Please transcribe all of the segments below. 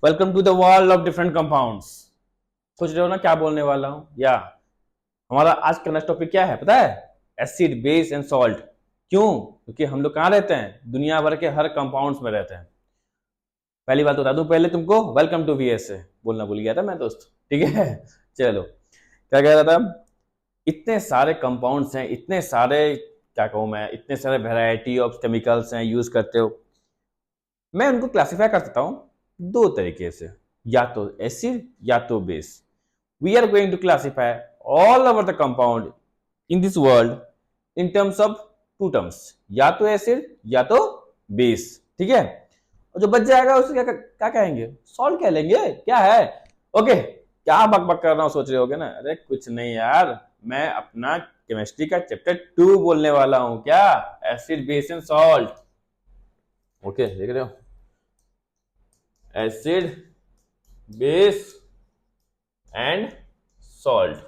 Welcome to the world of different compounds. सोच रहे हो ना क्या बोलने वाला हूं? या हमारा आज का नेक्स्ट टॉपिक क्या है पता है? Acid, base and salt. क्यों? क्योंकि हम लोग कहाँ रहते हैं? दुनिया भर के हर कंपाउंड्स में रहते हैं। पहली बात बता दूं पहले तुमको, वेलकम टू वीएसए बोलना भूल गया था मैं दोस्त। ठीक है, चलो क्या कह रहा था? इतने सारे कंपाउंड्स हैं, इतने सारे, क्या कहूं मैं, इतने सारे वेराइटी ऑफ केमिकल्स हैं यूज करते हो। मैं उनको क्लासिफाई कर सकता हूं दो तरीके से, या तो एसिड या तो base. We are going to classify all over the compound in this world in terms of two terms, या तो एसिड या तो बेस। ठीक है, और जो बच जाएगा उसे क्या क्या कहेंगे? सॉल्ट कह लेंगे। क्या है? ओके, क्या बक बक कर रहा हूं सोच रहे होगे ना? अरे कुछ नहीं यार, मैं अपना केमिस्ट्री का चैप्टर 2 बोलने वाला हूं। क्या? Acid, base and salt. Okay, देख रहे हो? एसिड, बेस एंड सॉल्ट,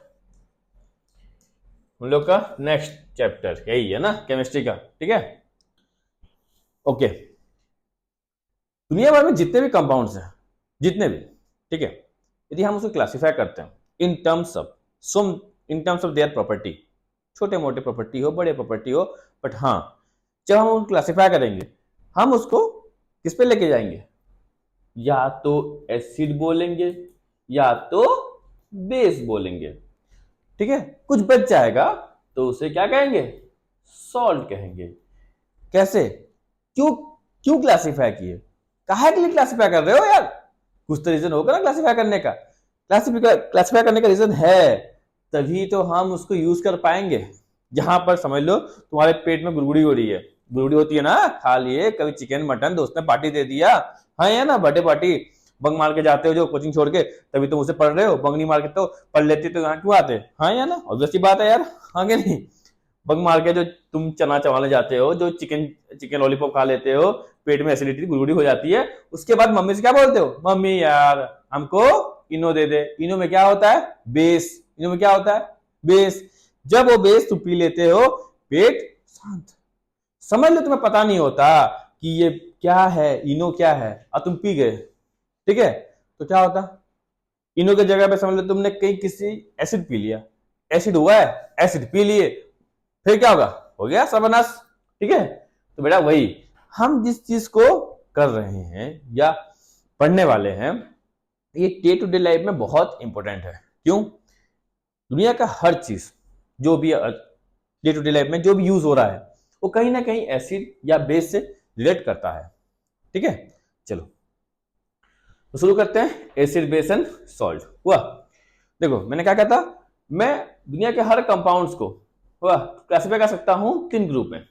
हम लोग का नेक्स्ट चैप्टर यही है ना केमिस्ट्री का। ठीक है, ओके। दुनिया भर में जितने भी कंपाउंड्स हैं, जितने भी, ठीक है, यदि हम उसको क्लासिफाई करते हैं इन terms of in terms of their property, छोटे मोटे प्रॉपर्टी हो, बड़े प्रॉपर्टी हो, बट हाँ, जब हम उनको क्लासिफाई करेंगे हम उसको किस पे लेके जाएंगे? या तो एसिड बोलेंगे या तो बेस बोलेंगे। ठीक है, कुछ बच जाएगा तो उसे क्या कहेंगे? सॉल्ट कहेंगे। कैसे? क्यों? क्यों क्लासिफाई किए? काहे के लिए क्लासिफाई कर रहे हो यार? कुछ तो रीजन होगा ना क्लासिफाई करने का। क्लासिफाई करने का रीजन है, तभी तो हम उसको यूज कर पाएंगे। जहां पर समझ लो तुम्हारे पेट में गुड़गुड़ी हो रही है, गुड़गुड़ी होती है ना, खा लिए कभी चिकन मटन, दोस्त ने पार्टी दे दिया, हाँ या ना, बर्थडे पार्टी, बंक मार के जाते हो जो कोचिंग छोड़ के, तभी तुम उसे पढ़ रहे हो। बंक नहीं मार के तो पढ़ लेते तो यहाँ क्यों आते? हाँ या ना, ऑब्वियस बात है यार, हाँ क्या नहीं? बंक मार के जो तुम चना चबाने जाते हो, जो चिकन चिकन लॉलीपॉप खा लेते हो, पेट में एसिडिटी गुड़गुड़ी हो जाती है, उसके बाद मम्मी से क्या बोलते हो? मम्मी यार हमको इनो दे दे। इनो में क्या होता है? बेस। इनो में क्या होता है? बेस। जब वो बेस तुम पी लेते हो, पेट शांत। समझ लो तुम्हें पता नहीं होता कि ये क्या है, इनो क्या है, और तुम पी गए। ठीक है, तो क्या होता? इनो की जगह पे समझ लो तुमने कहीं किसी एसिड पी लिया, एसिड हुआ है, एसिड पी लिए, फिर क्या होगा? हो गया सर्वनाश। ठीक है, तो बेटा वही हम जिस चीज को कर रहे हैं या पढ़ने वाले हैं, ये डे टू डे लाइफ में बहुत इंपॉर्टेंट है। क्यों? दुनिया का हर चीज जो भी डे टू डे लाइफ में जो भी यूज हो रहा है, वो कहीं ना कहीं एसिड या बेस से रिलेट करता है। ठीक है, चलो तो शुरू करते हैं। एसिड, बेस एंड सॉल्ट हुआ। देखो मैंने क्या कहा था, मैं दुनिया के हर कंपाउंड्स को हुआ क्लासिफाई कर सकता हूं 3 ग्रुप में,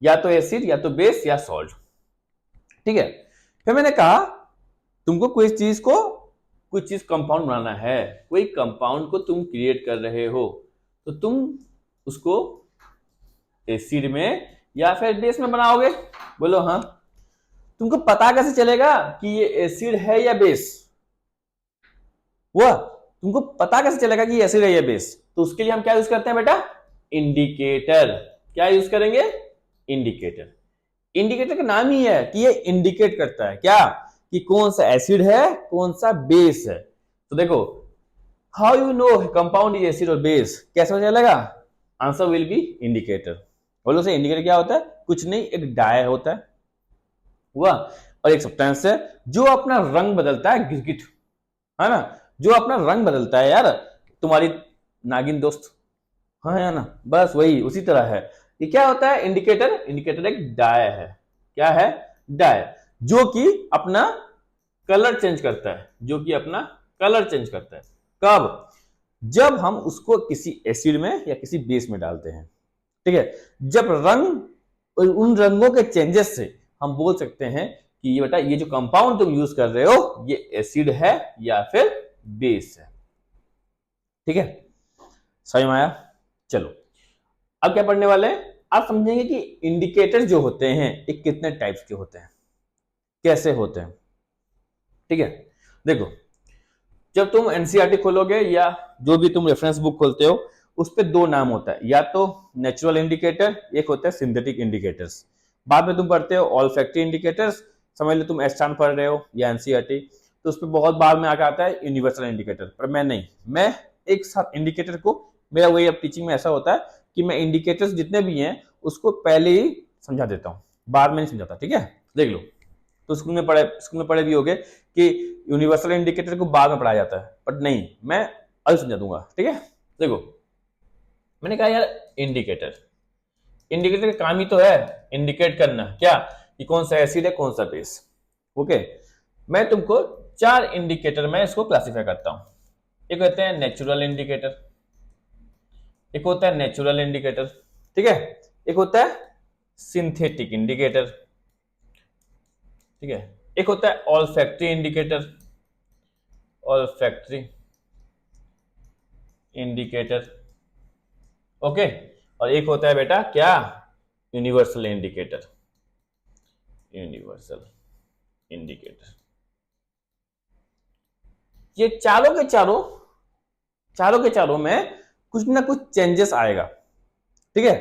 या तो एसिड या तो बेस या सॉल्ट। ठीक है, फिर मैंने कहा तुमको कुछ चीज कंपाउंड बनाना है, कोई कंपाउंड को तुम क्रिएट कर रहे हो, तो तुम उसको एसिड में या फिर बेस में बनाओगे। बोलो हाँ। तुमको पता कैसे चलेगा कि ये एसिड है या बेस? हुआ, तुमको पता कैसे चलेगा कि एसिड है या बेस? तो उसके लिए हम क्या यूज करते हैं बेटा? इंडिकेटर। क्या यूज करेंगे? इंडिकेटर। इंडिकेटर का नाम ही है कि ये इंडिकेट करता है क्या, कि कौन सा एसिड है कौन सा बेस है। तो देखो, how you know compound is acid और बेस, कैसे पता चलेगा? Answer will be indicator. बोलो से इंडिकेटर क्या होता है? कुछ नहीं, एक डाय होता है हुआ, और एक सब्सटेंस है जो अपना रंग बदलता है, गिरगिट, है ना, जो अपना रंग बदलता है यार, तुम्हारी नागिन दोस्त, हाँ या ना, बस वही उसी तरह है। ये क्या होता है? इंडिकेटर। इंडिकेटर एक डाय है। क्या है? डाय, जो कि अपना कलर चेंज करता है, जो कि अपना कलर चेंज करता है। कब? जब हम उसको किसी एसिड में या किसी बेस में डालते हैं। ठीक है, जब रंग, उन रंगों के चेंजेस से हम बोल सकते हैं कि ये बेटा ये जो कंपाउंड तुम यूज कर रहे हो ये एसिड है या फिर बेस है। ठीक है, समझ में आया? चलो अब क्या पढ़ने वाले हैं, आप समझेंगे कि इंडिकेटर जो होते हैं ये कितने टाइप्स के होते हैं, कैसे होते हैं। ठीक है, देखो जब तुम एनसीईआरटी खोलोगे या जो भी तुम रेफरेंस बुक खोलते हो, उस पे दो नाम होता है, या तो नेचुरल इंडिकेटर, एक होता है सिंथेटिक इंडिकेटर्स। बाद में तुम पढ़ते हो ऑल्फैक्टरी इंडिकेटर्स, समझ लो तुम एस्टान पढ़ रहे हो या एनसीईआरटी, तो उस पर बहुत बाद में आके आता है यूनिवर्सल इंडिकेटर, पर मैं नहीं, मैं एक साथ इंडिकेटर को, मेरा वे ऑफ टीचिंग में ऐसा होता है कि मैं इंडिकेटर्स जितने भी हैं उसको पहले ही समझा देता हूँ, बाद में नहीं समझाता। ठीक है, देख लो, तो स्कूल में पढ़े भी होगे कि यूनिवर्सल इंडिकेटर को बाद में पढ़ाया जाता है, बट नहीं, मैं अभी समझा दूंगा। ठीक है, देखो मैंने कहा यार इंडिकेटर का काम ही तो है इंडिकेट करना, क्या कि कौन सा एसिड है कौन सा बेस। ओके, मैं तुमको 4 इंडिकेटर में इसको क्लासिफाई करता हूं। एक होते हैं नेचुरल इंडिकेटर, एक होता है नेचुरल इंडिकेटर, ठीक है, एक होता है सिंथेटिक इंडिकेटर, ठीक है, एक होता है olfactory indicator, olfactory indicator, okay, और एक होता है बेटा क्या, यूनिवर्सल इंडिकेटर, यूनिवर्सल इंडिकेटर। ये चारों के चारों में कुछ ना कुछ चेंजेस आएगा। ठीक है,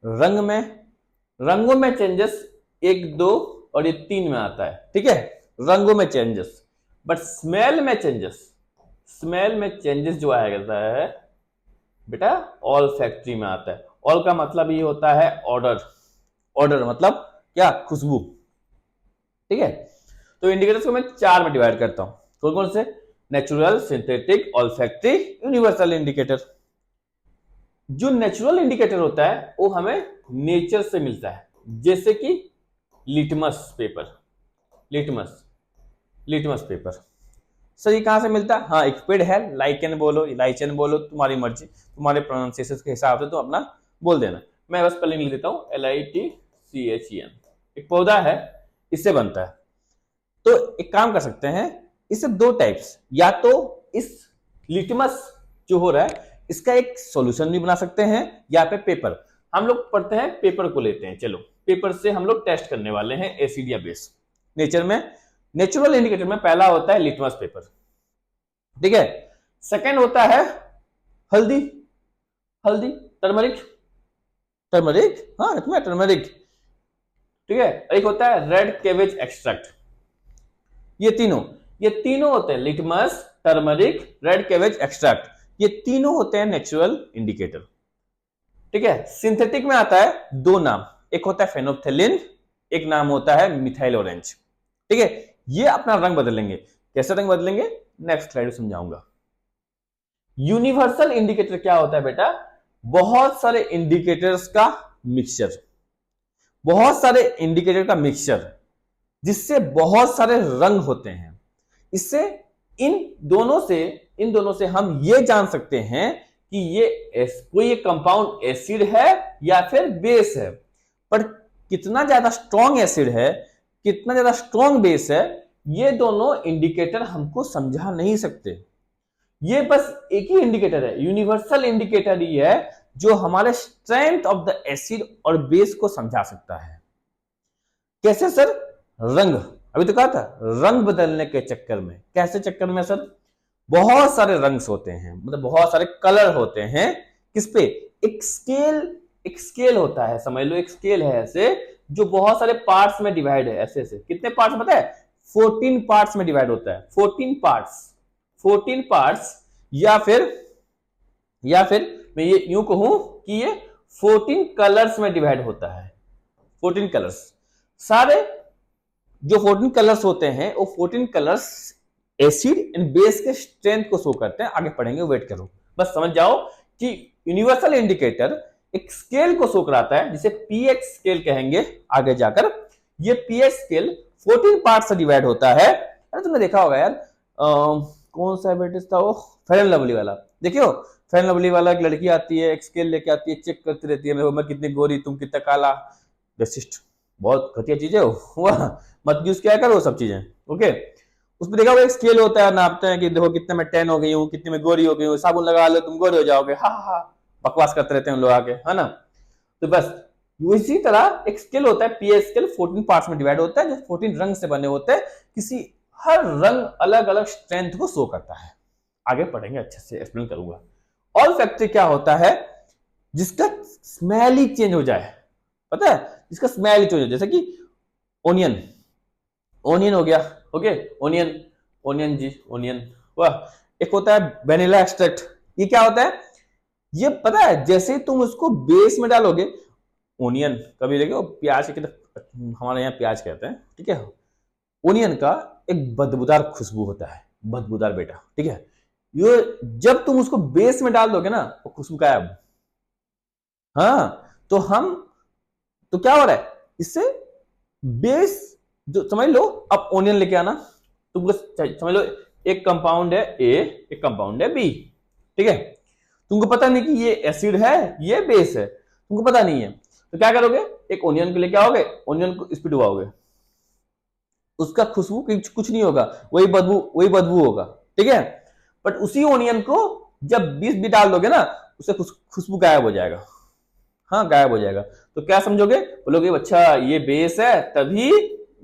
रंगों में चेंजेस 1, 2 और ये 3 में आता है। ठीक है, रंगों में चेंजेस, बट स्मेल में चेंजेस जो आएगा है बेटा ऑल्फैक्टरी में आता है। ऑल का मतलब ये होता है ऑर्डर मतलब क्या, खुशबू। ठीक है, तो इंडिकेटर्स को मैं 4 में डिवाइड करता हूं, कौन कौन से, natural, synthetic, olfactory, universal indicator. जो नेचुरल इंडिकेटर होता है वो हमें नेचर से मिलता है, जैसे कि लिटमस पेपर। सर ये कहां से मिलता है, हाँ एक पेड़ है, लाइचन बोलो तुम्हारी मर्जी, तुम्हारे प्रोनाउंसिएशन के हिसाब से तुम अपना बोल देना, मैं बस स्पेलिंग लिख देता हूं LITCHEN। एक पौधा है, इससे बनता है। तो एक काम कर सकते हैं, इसे 2 टाइप्स, या तो इस लिटमस जो हो रहा है इसका एक सॉल्यूशन भी बना सकते हैं, या पे पेपर, हम लोग पढ़ते हैं पेपर को लेते हैं, चलो पेपर से हम लोग टेस्ट करने वाले हैं एसिड या बेस। नेचुरल इंडिकेटर में पहला होता है लिटमस पेपर, ठीक है, सेकंड होता है हल्दी, टर्मरिक, हाँ इसमें टर्मरिक, ठीक है, एक होता है रेड कैबेज एक्सट्रैक्ट। ये तीनों होते हैं, litmus, turmeric, red cabbage extract, ये तीनों होते हैं नेचुरल इंडिकेटर। ठीक है, सिंथेटिक में आता है 2 नाम, एक होता है फेनोप्थेलिन, एक नाम होता है मिथाइल ऑरेंज। ठीक है, ये अपना रंग बदलेंगे, कैसे रंग बदलेंगे नेक्स्ट स्लाइड में समझाऊंगा। यूनिवर्सल इंडिकेटर क्या होता है बेटा, बहुत सारे इंडिकेटर्स का मिक्सचर, जिससे बहुत सारे रंग होते हैं। इससे इन दोनों से हम ये जान सकते हैं कि ये कोई कंपाउंड एसिड है या फिर बेस है, पर कितना ज्यादा स्ट्रॉन्ग एसिड है कितना ज्यादा स्ट्रॉन्ग बेस है, ये दोनों इंडिकेटर हमको समझा नहीं सकते। ये बस एक ही इंडिकेटर है, यूनिवर्सल इंडिकेटर ही है जो हमारे स्ट्रेंथ ऑफ द एसिड और बेस को समझा सकता है। कैसे सर, रंग, अभी तो कहा था रंग बदलने के चक्कर में, कैसे चक्कर में सर, बहुत सारे रंग्स होते हैं, मतलब बहुत सारे कलर होते हैं, किस पे, एक स्केल होता है, समझ लो एक स्केल है ऐसे जो बहुत सारे पार्ट्स में डिवाइड है, ऐसे कितने पार्ट्स पता है, 14 पार्ट्स में डिवाइड होता है, 14 पार्ट्स, या फिर मैं ये यूं कहूं कि ये 14 कलर्स में डिवाइड होता है। 14 कलर्स, सारे जो 14 कलर्स होते हैं वो 14 कलर्स एसिड एंड बेस के स्ट्रेंथ को शो करते हैं। आगे पढ़ेंगे, वेट करो, बस समझ जाओ कि यूनिवर्सल इंडिकेटर एक स्केल को शो कराता है जिसे पीएच स्केल कहेंगे आगे जाकर। ये पीएच स्केल 14 पार्ट से डिवाइड होता है। अरे तुमने देखा होगा यार, कौन सा एडवर्टाइज था वो, फेयर एंड लवली वाला, देखियो फेयर एंड लवली वाला, एक लड़की आती है, एक स्केल लेके आती है, चेक करती रहती है मैं कितनी गोरी तुम कितना काला, बेसिस्ट, बहुत घटिया चीजें हुआ, मत यूज किया करो वो सब चीजें। ओके, उसमें देखा वो एक स्केल होता है, नापते हैं कि देखो कितने में टैन हो गई हूँ, कितने में गोरी हो गई हूँ, साबुन लगा लो तुम गोरे हो जाओगे, हा बकवास करते रहते हैं लोग आके, है ना। तो बस इसी तरह एक स्केल होता है, पीएच स्केल 14 पार्ट्स में डिवाइड होता है, जो 14 रंग से बने होते हैं, किसी हर रंग अलग अलग स्ट्रेंथ को शो करता है। आगे पढ़ेंगे, अच्छे से एक्सप्लेन करूंगा। ऑल्फैक्टरी क्या होता है, जिसका स्मेल ही चेंज हो जाए, पता है, जिसका स्मेल ही चेंज हो जाए, जैसे कि ओनियन हो गया, ओके, ओनियन जी, ओनियन। वाह। एक होता है वेनिला एक्सट्रैक्ट, ये क्या होता है? ये पता है जैसे ही तुम उसको बेस में डालोगे, ओनियन कभी देखो प्याज की तरह, हमारे यहाँ प्याज कहते हैं, ठीक है। ओनियन का एक बदबूदार खुशबू होता है, बदबूदार बेटा, ठीक है। ये जब तुम उसको बेस में डाल दोगे ना, वो खुशबू गायब। हाँ, तो क्या हो रहा है इससे? बेस जो समझ लो, अब ओनियन लेके आना, तुमको समझ लो एक कंपाउंड है ए, एक कंपाउंड है बी, ठीक है। तुमको पता नहीं कि ये एसिड है ये बेस है, तुमको पता नहीं है, तो क्या करोगे? एक ओनियन को लेके आओगे, ओनियन को इस पे डुबाओगे, उसका खुशबू कुछ नहीं होगा, वही बदबू होगा, ठीक है। बट उसी ओनियन को जब बीस भी डाल दोगे ना, उससे खुशबू गायब हो जाएगा। हाँ, गायब हो जाएगा। तो क्या समझोगे? बोलोगे अच्छा ये बेस है तभी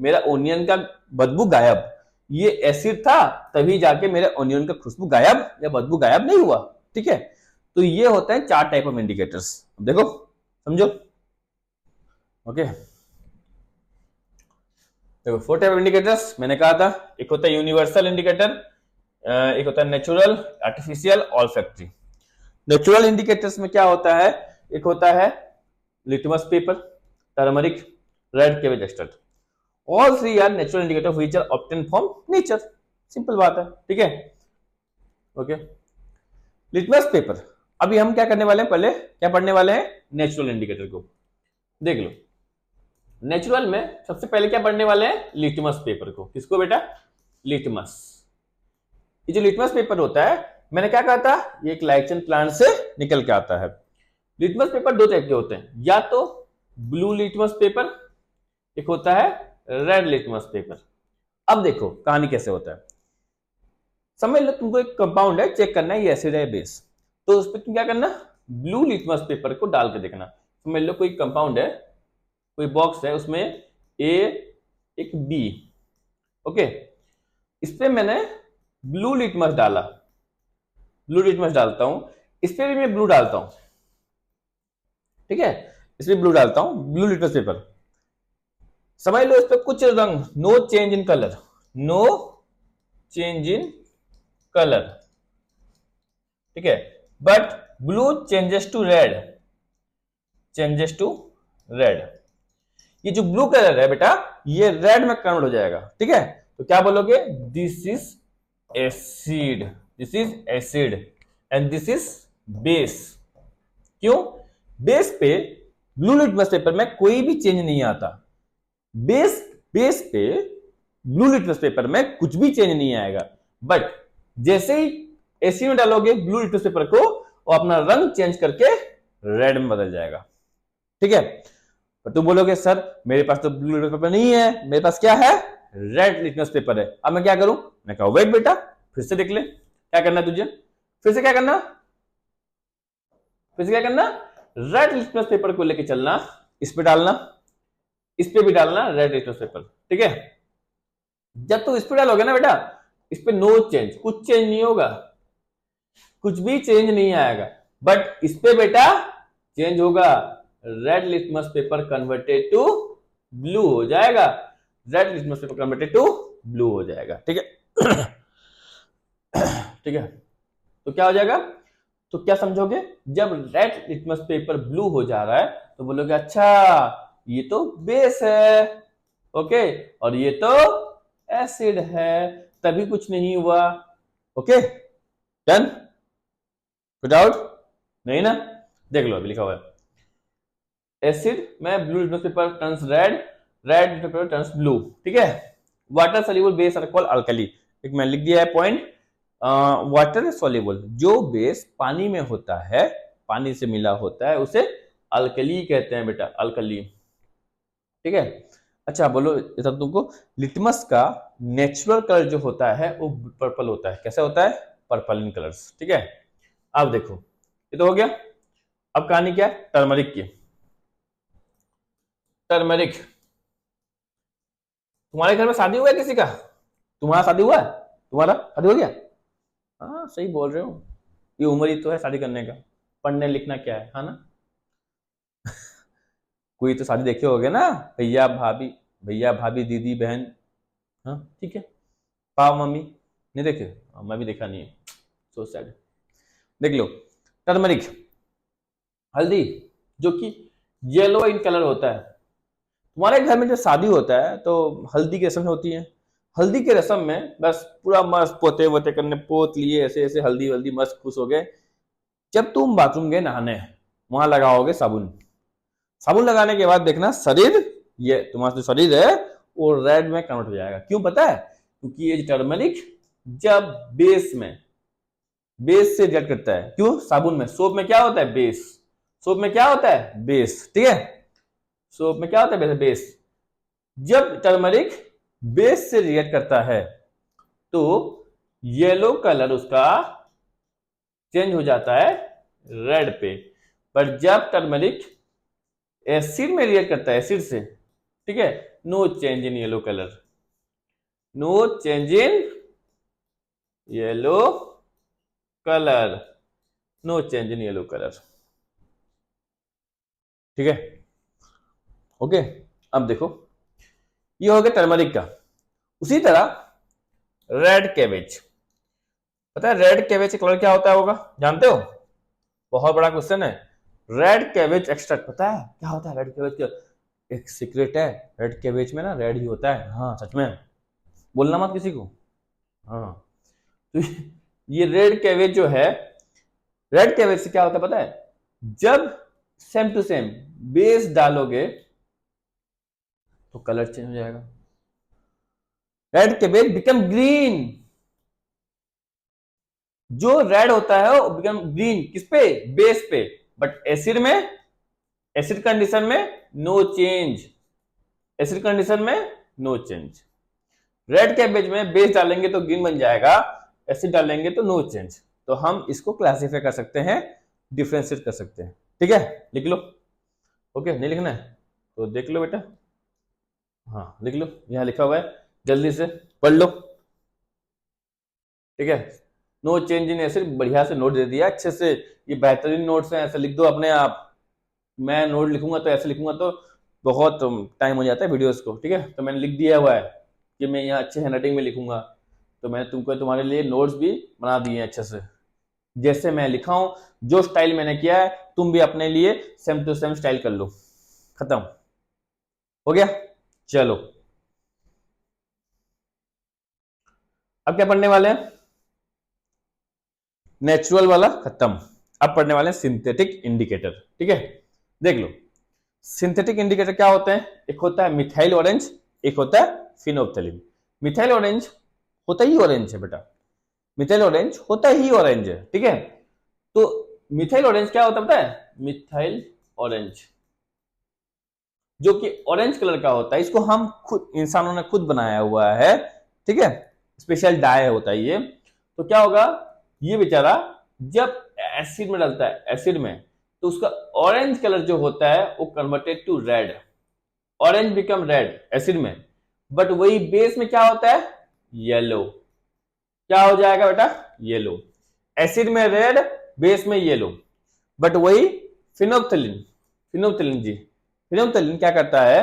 मेरा ओनियन का बदबू गायब, ये एसिड था तभी जाके मेरे ओनियन का खुशबू गायब या बदबू गायब नहीं हुआ, ठीक है। तो ये होते हैं 4 टाइप ऑफ इंडिकेटर्स। देखो, समझो, ओके। देखो 4 टाइप ऑफ इंडिकेटर्स मैंने कहा था। एक होता है यूनिवर्सल इंडिकेटर, एक होता है natural, artificial, olfactory. Natural indicators में क्या होता है? एक होता है litmus paper, turmeric, red cabbage extract. All three are natural indicator which are obtain from nature. Simple बात है, ठीक है, ओके। लिटमस पेपर, अभी हम क्या करने वाले हैं? पहले क्या पढ़ने वाले हैं? नेचुरल इंडिकेटर को देख लो। नेचुरल में सबसे पहले क्या पढ़ने वाले हैं? लिटमस पेपर को। किसको बेटा? लिटमस। ये जो लिटमस पेपर होता है, मैंने क्या कहा था? ये एक लाइचन प्लांट से निकल के आता है। लिटमस पेपर 2 टाइप के होते हैं, या तो ब्लू लिटमस पेपर, एक होता है रेड लिटमस पेपर। अब देखो कहानी कैसे होता है। समझ लो तुमको एक कंपाउंड है, चेक करना है ये एसिड है बेस, तो उस पर तुम क्या करना? ब्लू लिटमस पेपर को डाल के देखना। समझ लो कोई कंपाउंड है, कोई बॉक्स है, उसमें ए एक बी, ओके। इस पे मैंने ब्लू लिटमस डाला, ब्लू लिटमस डालता हूं, इस पे भी मैं ब्लू डालता हूं, ठीक है। इसमें ब्लू डालता हूं, ब्लू लिटमस पेपर। समझ लो इस पे कुछ रंग, no change in colour, no change in colour, ठीक है। But blue changes to red, changes to red. ये जो ब्लू कलर है बेटा, ये रेड में कन्वर्ट हो जाएगा, ठीक है। तो क्या बोलोगे? This is acid, this is acid and this is base. क्यों? बेस पे, ब्लू लिटमस पेपर में कोई भी चेंज नहीं आता। बेस पे ब्लू लिटमस पेपर में कुछ भी चेंज नहीं आएगा। बट जैसे ही एसिड में डालोगे ब्लू लिटमस पेपर को, वो अपना रंग चेंज करके रेड में बदल जाएगा, ठीक है। तो तुम बोलोगे सर मेरे पास तो ब्लू लिटमस पेपर नहीं है, मेरे पास क्या है? रेड लिटमस पेपर है। अब मैं क्या करूं? मैं कहा वेट बेटा, फिर से देख ले, क्या करना है तुझे? फिर से क्या करना? फिर से क्या करना? रेड लिटमस पेपर को लेके चलना, इस पे डालना, इस पे भी डालना रेड लिटमस पेपर, ठीक है। जब तुम इस पे डालोगे ना बेटा, इस पे नो चेंज, कुछ चेंज नहीं होगा, कुछ भी चेंज नहीं आएगा। बट इस पे बेटा चेंज होगा, red litmus paper converted to blue हो जाएगा, red litmus paper converted to blue हो जाएगा, ठीक है। ठीक है, तो क्या हो जाएगा? तो क्या समझोगे? जब रेड लिटमस पेपर ब्लू हो जा रहा है तो बोलोगे अच्छा ये तो बेस है, ओके, और ये तो एसिड है, तभी कुछ नहीं हुआ, ओके। डन? कोई डाउट नहीं ना? देख लो अभी लिखा हुआ है एसिड में blue litmus paper turns red, red litmus paper turns blue, ठीक है। Water soluble base are called alkali. एक मैं लिख दिया है पॉइंट, वाटर सोल्यूबल जो बेस पानी में होता है, पानी से मिला होता है, उसे अल्कली कहते हैं बेटा, अल्कली, ठीक है। अच्छा बोलो सब तुमको, लिटमस का नेचुरल कलर जो होता है वो पर्पल होता है। कैसा होता है? पर्पल इन कलर्स, ठीक है। अब देखो ये तो हो गया। अब कहानी क्या है? टर्मरिक की। टर्मरिक, तुम्हारे घर में शादी हुआ है किसी का? तुम्हारा शादी हुआ है? तुम्हारा शादी हो गया? हाँ सही बोल रहे हो, ये उम्र ही तो है शादी करने का, पढ़ने लिखना क्या है ना। कोई तो शादी देखे होगे ना, भैया भाभी, भैया भाभी, दीदी बहन, हाँ ठीक है, पापा मम्मी, नहीं देखे? मैं भी देखा नहीं है, सो सैड। देख लो, टर्मरिक, हल्दी, जो कि येलो इन कलर होता है। तुम्हारे घर में जब शादी होता है तो हल्दी की रस्म होती है। हल्दी के रस्म में बस पूरा मस्त पोते वोते करने, पोत लिए ऐसे ऐसे, हल्दी हल्दी, मस्त खुश हो गए। जब तुम बाथरूम गए नहाने, वहां लगाओगे साबुन। साबुन लगाने के बाद देखना शरीर, ये तुम्हारा जो शरीर है वो रेड में कन्वर्ट हो जाएगा। क्यों पता है? क्योंकि ये टर्मरिक जब बेस से रिएक्ट करता है। क्यों? साबुन में, सोप में क्या होता है? बेस। सोप में क्या होता है? बेस। ठीक है, सोप में क्या होता है? बेस। जब टर्मरिक बेस से रिएक्ट करता है तो येलो कलर उसका चेंज हो जाता है रेड पे। पर जब टर्मरिक एसिड में रिएक्ट करता है, एसिड से, ठीक है, no change in yellow colour, no change in yellow colour, no change in yellow colour. ठीक है, ओके। अब देखो, ये हो गया टर्मरिक का। उसी तरह रेड कैबेज, पता है रेड कैबेज का कलर क्या होता है होगा? जानते हो? बहुत बड़ा क्वेश्चन है। रेड कैबेज एक्सट्रैक्ट पता है क्या होता है? रेड कैबेज का एक सीक्रेट है, रेड कैबेज में ना रेड ही होता है। हाँ सच में, बोलना मत किसी को। हाँ, तो ये रेड कैबेज जो है, रेड कैबेज से क्या होता है पता है? जब सेम टू सेम बेस डालोगे तो कलर चेंज हो जाएगा। Red cabbage become green. जो रेड होता है वो बिकम ग्रीन किस पे? बेस पे। बट एसिड में, एसिड कंडीशन में नो चेंज, एसिड कंडीशन में नो चेंज। रेड कैबेज में बेस डालेंगे तो ग्रीन बन जाएगा, एसिड डालेंगे तो नो चेंज। तो हम इसको क्लासिफाई कर सकते हैं, डिफ्रेंशिएट कर सकते हैं। ठीक है, लिख लो। ओके, नहीं लिखना है तो देख लो बेटा। हाँ लिख लो, यहां लिखा हुआ है, जल्दी से पढ़ लो। ठीक है, नो चेंज इन एसिड, बढ़िया से नोट दे दिया अच्छे से। ये बेहतरीन नोट्स हैं, ऐसे लिख दो अपने आप। मैं नोट लिखूंगा तो ऐसे लिखूंगा तो बहुत टाइम हो जाता है वीडियोस को। ठीक है, तो मैंने लिख दिया हुआ है कि मैं यहाँ अच्छे हैंडराइटिंग में लिखूंगा। तो मैंने तुमको तुम्हारे लिए नोट्स भी बना दिए हैं अच्छे से, जैसे मैं लिखा हूं, जो स्टाइल मैंने किया है तुम भी अपने लिए सेम टू सेम स्टाइल कर लो। खत्म हो गया। चलो अब क्या पढ़ने वाले हैं? नेचुरल वाला खत्म। अब पढ़ने वाले हैं सिंथेटिक इंडिकेटर। ठीक है, देख लो, सिंथेटिक इंडिकेटर क्या होते हैं? एक होता है मिथाइल ऑरेंज, एक होता है फिनोप्थेलिन। मिथाइल ऑरेंज होता ही ऑरेंज है बेटा, मिथाइल ऑरेंज होता ही ऑरेंज है। ठीक है, तो मिथाइल ऑरेंज क्या होता है पता है? मिथाइल ऑरेंज जो कि ऑरेंज कलर का होता है, इसको हम खुद, इंसानों ने खुद बनाया हुआ है। ठीक है, स्पेशल डाई होता है ये। तो क्या होगा, ये बेचारा जब एसिड में डलता है, एसिड में, तो उसका ऑरेंज कलर जो होता है वो converted to red, orange become red acid में। बट वही बेस में क्या होता है? येलो। क्या हो जाएगा बेटा? येलो। एसिड में रेड, बेस में येलो। बट वही फिनोप्थेलिन, फिनोप्थेलिन जी, फिनोप्थेलिन क्या करता है?